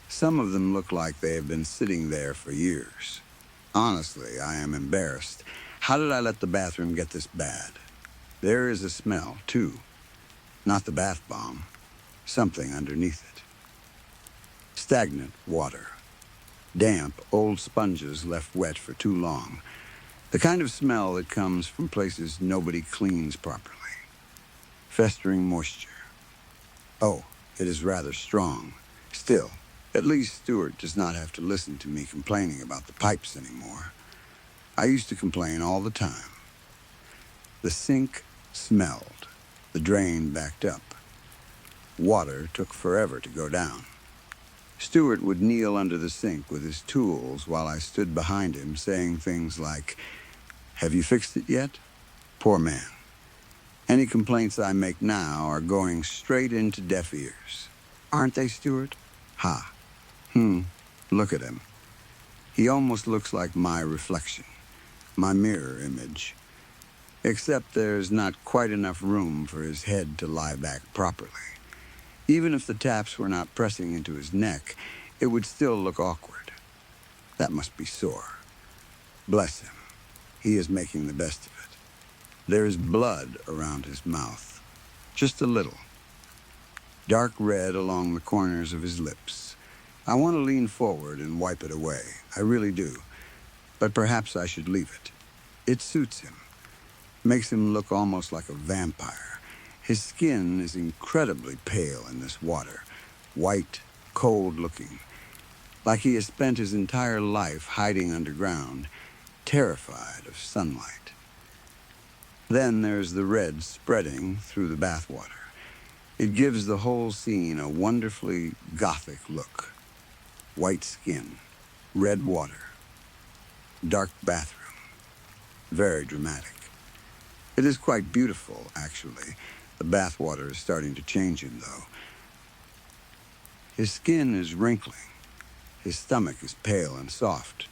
some of them look like they have been sitting there for years. Honestly, I am embarrassed. How did I let the bathroom get this bad? There is a smell, too. Not the bath bomb. Something underneath it. Stagnant water. Damp, old sponges left wet for too long. The kind of smell that comes from places nobody cleans properly. Festering moisture. Oh, it is rather strong. Still, at least Stuart does not have to listen to me complaining about the pipes anymore. I used to complain all the time. The sink smelled. The drain backed up. Water took forever to go down. Stuart would kneel under the sink with his tools while I stood behind him saying things like, "Have you fixed it yet?" Poor man. Any complaints I make now are going straight into deaf ears. Aren't they, Stuart? Ha. Look at him. He almost looks like my reflection, my mirror image. Except there's not quite enough room for his head to lie back properly. Even if the taps were not pressing into his neck, it would still look awkward. That must be sore. Bless him. He is making the best of it. There is blood around his mouth. Just a little. Dark red along the corners of his lips. I want to lean forward and wipe it away. I really do. But perhaps I should leave it. It suits him. Makes him look almost like a vampire. His skin is incredibly pale in this water. White, cold-looking. Like he has spent his entire life hiding underground, terrified of sunlight. Then there's the red spreading through the bathwater. It gives the whole scene a wonderfully gothic look. White skin, red water, dark bathroom. Very dramatic. It is quite beautiful, actually. The bathwater is starting to change him, though. His skin is wrinkling. His stomach is pale and soft.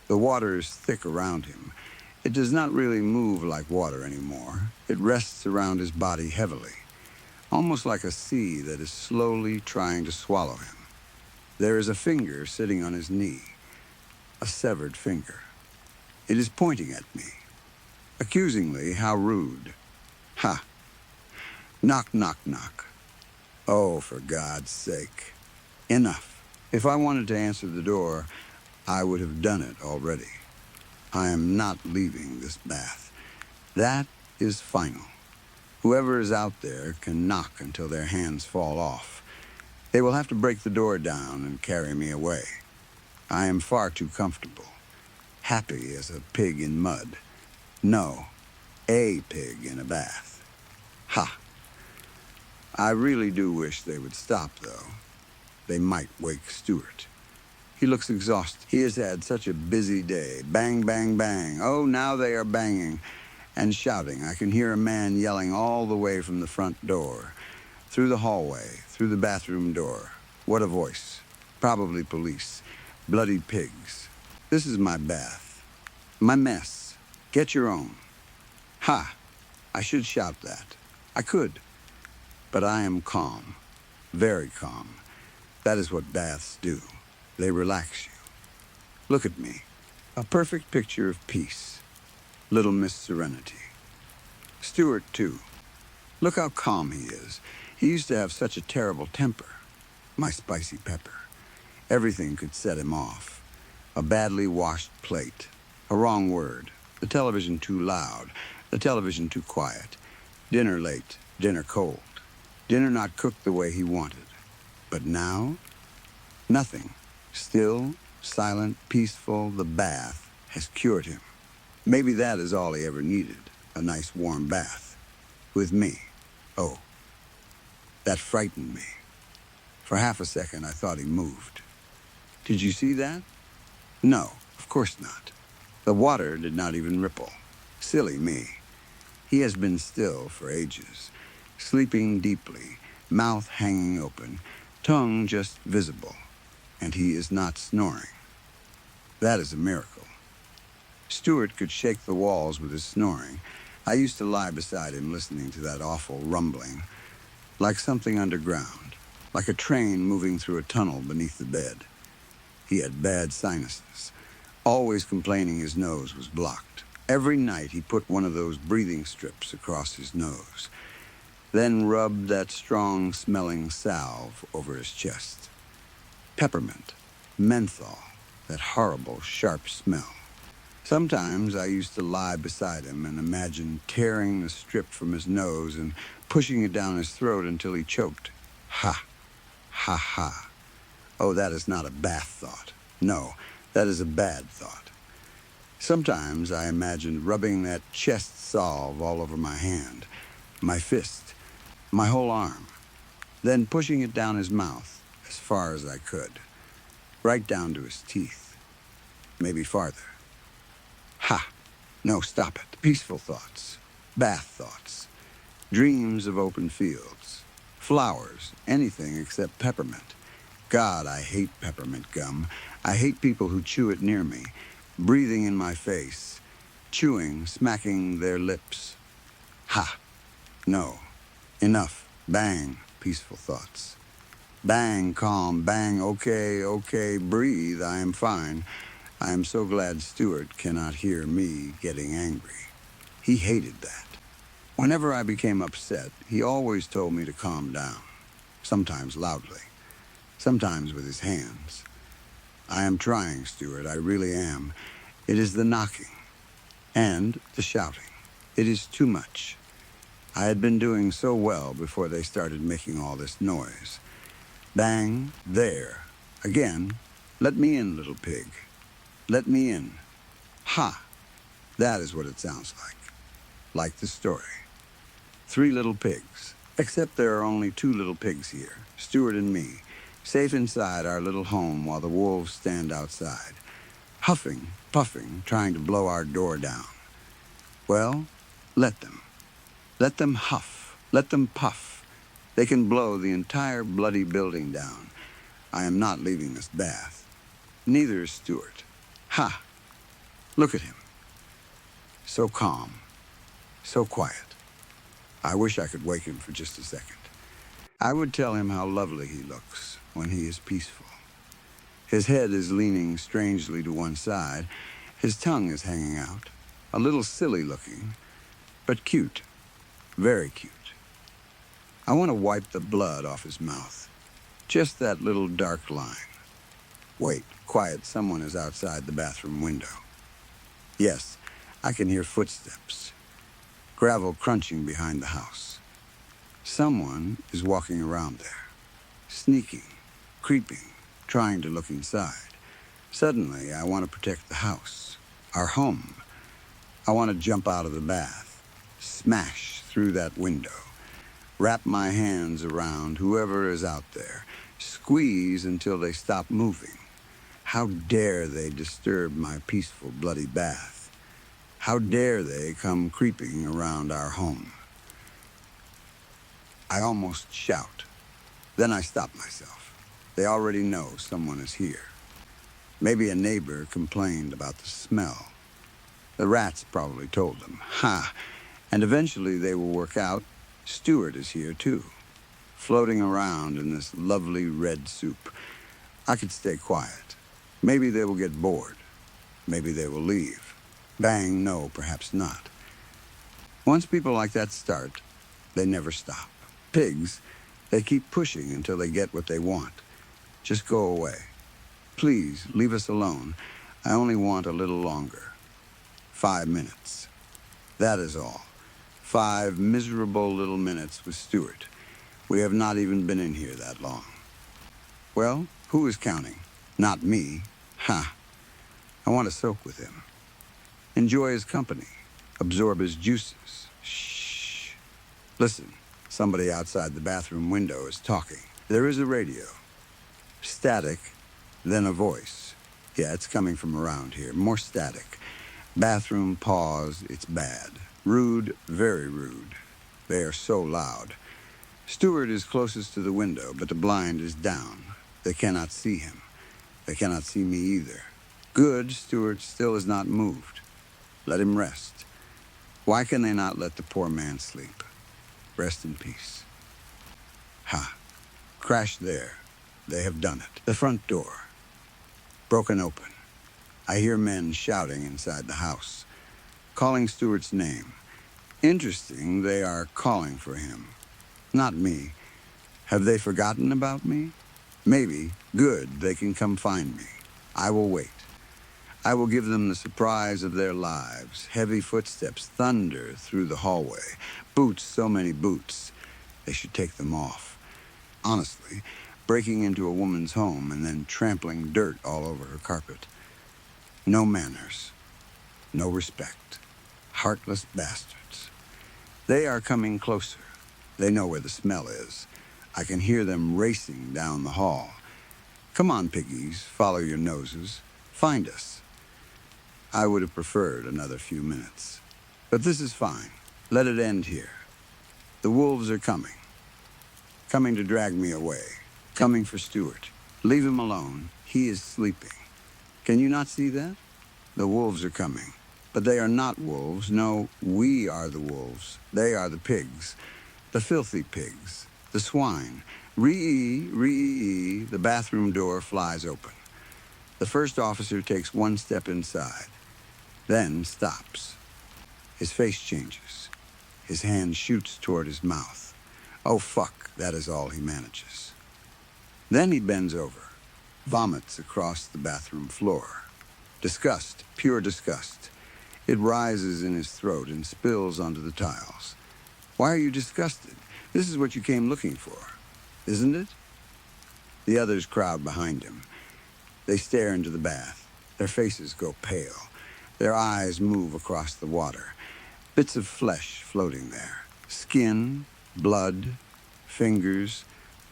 The water is thick around him. It does not really move like water anymore. It rests around his body heavily, almost like a sea that is slowly trying to swallow him. There is a finger sitting on his knee, a severed finger. It is pointing at me. Accusingly, how rude. Ha! Knock, knock, knock. Oh, for God's sake. Enough. If I wanted to answer the door, I would have done it already. I am not leaving this bath. That is final. Whoever is out there can knock until their hands fall off. They will have to break the door down and carry me away. I am far too comfortable. Happy as a pig in mud. No, a pig in a bath. Ha! I really do wish they would stop, though. They might wake Stuart. He looks exhausted. He has had such a busy day. Bang, bang, bang. Oh, now they are banging and shouting. I can hear a man yelling all the way from the front door, through the hallway, through the bathroom door. What a voice. Probably police. Bloody pigs. This is my bath. My mess. Get your own. Ha! I should shout that. I could. But I am calm. Very calm. That is what baths do. They relax you. Look at me. A perfect picture of peace. Little Miss Serenity. Stuart, too. Look how calm he is. He used to have such a terrible temper. My spicy pepper. Everything could set him off. A badly washed plate. A wrong word. The television too loud. The television too quiet. Dinner late. Dinner cold. Dinner not cooked the way he wanted. But now, nothing. Still, silent, peaceful, the bath has cured him. Maybe that is all he ever needed, a nice warm bath. With me. Oh, that frightened me. For half a second, I thought he moved. Did you see that? No, of course not. The water did not even ripple. Silly me. He has been still for ages, sleeping deeply, mouth hanging open, tongue just visible, and he is not snoring. That is a miracle. Stuart could shake the walls with his snoring. I used to lie beside him listening to that awful rumbling, like something underground, like a train moving through a tunnel beneath the bed. He had bad sinuses, always complaining his nose was blocked. Every night he put one of those breathing strips across his nose, then rubbed that strong-smelling salve over his chest. Peppermint, menthol, that horrible, sharp smell. Sometimes I used to lie beside him and imagine tearing the strip from his nose and pushing it down his throat until he choked. Ha! Ha ha. Oh, that is not a bath thought. No, that is a bad thought. Sometimes I imagined rubbing that chest salve all over my hand, my fist, my whole arm, then pushing it down his mouth as far as I could, right down to his teeth, maybe farther. Ha! No, stop it. Peaceful thoughts, bath thoughts, dreams of open fields, flowers, anything except peppermint. God, I hate peppermint gum. I hate people who chew it near me, breathing in my face, chewing, smacking their lips. Ha! No. Enough. Bang, peaceful thoughts. Bang, calm. Bang, okay, breathe. I am fine. I am so glad Stuart cannot hear me getting angry. He hated that. Whenever I became upset, he always told me to calm down, sometimes loudly, sometimes with his hands. I am trying, Stuart, I really am. It is the knocking and the shouting. It is too much. I had been doing so well before they started making all this noise. Bang, there. Again, let me in, little pig. Let me in. Ha! That is what it sounds like the story. 3 little pigs, except there are only 2 little pigs here, Stuart and me, safe inside our little home while the wolves stand outside, huffing, puffing, trying to blow our door down. Well, let them. Let them huff. Let them puff. They can blow the entire bloody building down. I am not leaving this bath. Neither is Stuart. Ha! Look at him. So calm, so quiet. I wish I could wake him for just a second. I would tell him how lovely he looks when he is peaceful. His head is leaning strangely to one side. His tongue is hanging out. A little silly looking, but cute. Very cute. I want to wipe the blood off his mouth. Just that little dark line. Wait, quiet, someone is outside the bathroom window. Yes, I can hear footsteps. Gravel crunching behind the house. Someone is walking around there. Sneaking, creeping, trying to look inside. Suddenly, I want to protect the house. Our home. I want to jump out of the bath. Smash through that window. Wrap my hands around whoever is out there. Squeeze until they stop moving. How dare they disturb my peaceful, bloody bath? How dare they come creeping around our home? I almost shout. Then I stop myself. They already know someone is here. Maybe a neighbor complained about the smell. The rats probably told them. Ha! And eventually they will work out. Stuart is here too, floating around in this lovely red soup. I could stay quiet. Maybe they will get bored. Maybe they will leave. Bang, no, perhaps not. Once people like that start, they never stop. Pigs, they keep pushing until they get what they want. Just go away. Please, leave us alone. I only want a little longer. 5 minutes. That is all. 5 miserable little minutes with Stuart. We have not even been in here that long. Well, who is counting? Not me. Ha! I want to soak with him. Enjoy his company. Absorb his juices. Shh. Listen, somebody outside the bathroom window is talking. There is a radio. Static, then a voice. Yeah, it's coming from around here. More static. Bathroom pause, it's bad. Rude, very rude. They are so loud. Stuart is closest to the window, but the blind is down. They cannot see him. They cannot see me either. Good, Stuart still is not moved. Let him rest. Why can they not let the poor man sleep? Rest in peace. Ha. Crash there. They have done it. The front door. Broken open. I hear men shouting inside the house, calling Stuart's name. Interesting, they are calling for him. Not me. Have they forgotten about me? Maybe. Good, they can come find me. I will wait. I will give them the surprise of their lives. Heavy footsteps thunder through the hallway. Boots, so many boots. They should take them off. Honestly, breaking into a woman's home and then trampling dirt all over her carpet. No manners. No respect. Heartless bastards. They are coming closer. They know where the smell is. I can hear them racing down the hall. Come on, piggies, follow your noses. Find us. I would have preferred another few minutes. But this is fine. Let it end here. The wolves are coming. Coming to drag me away. Coming for Stuart. Leave him alone. He is sleeping. Can you not see that? The wolves are coming. But they are not wolves. No, we are the wolves. They are the pigs. The filthy pigs. The swine. Ree-ee, ree-ee, the bathroom door flies open. The first officer takes one step inside, then stops. His face changes. His hand shoots toward his mouth. Oh, fuck, that is all he manages. Then he bends over, vomits across the bathroom floor. Disgust, pure disgust. It rises in his throat and spills onto the tiles. Why are you disgusted? This is what you came looking for, isn't it? The others crowd behind him. They stare into the bath. Their faces go pale. Their eyes move across the water. Bits of flesh floating there. Skin, blood, fingers.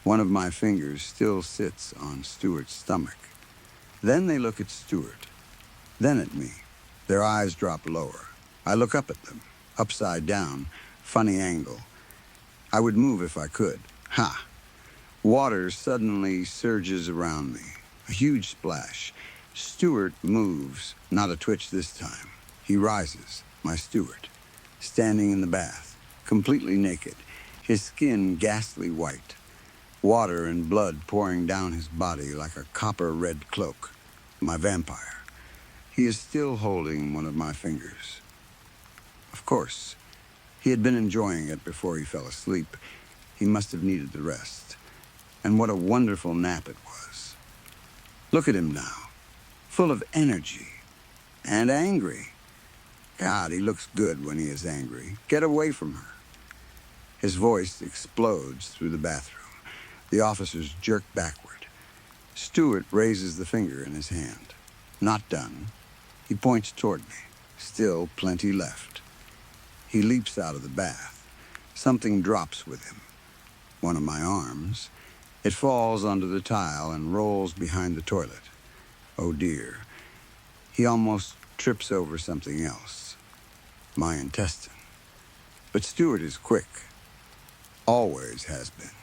One of my fingers still sits on Stuart's stomach. Then they look at Stuart. Then at me. Their eyes drop lower. I look up at them, upside down, funny angle. I would move if I could. Ha! Water suddenly surges around me. A huge splash. Stuart moves, not a twitch this time. He rises, my Stuart, standing in the bath, completely naked, his skin ghastly white, water and blood pouring down his body like a copper-red cloak. My vampire. He is still holding one of my fingers. Of course, he had been enjoying it before he fell asleep. He must have needed the rest. And what a wonderful nap it was. Look at him now, full of energy and angry. God, he looks good when he is angry. Get away from her. His voice explodes through the bathroom. The officers jerk backward. Stuart raises the finger in his hand. Not done. He points toward me. Still plenty left. He leaps out of the bath. Something drops with him. One of my arms. It falls onto the tile and rolls behind the toilet. Oh dear. He almost trips over something else. My intestine. But Stuart is quick. Always has been.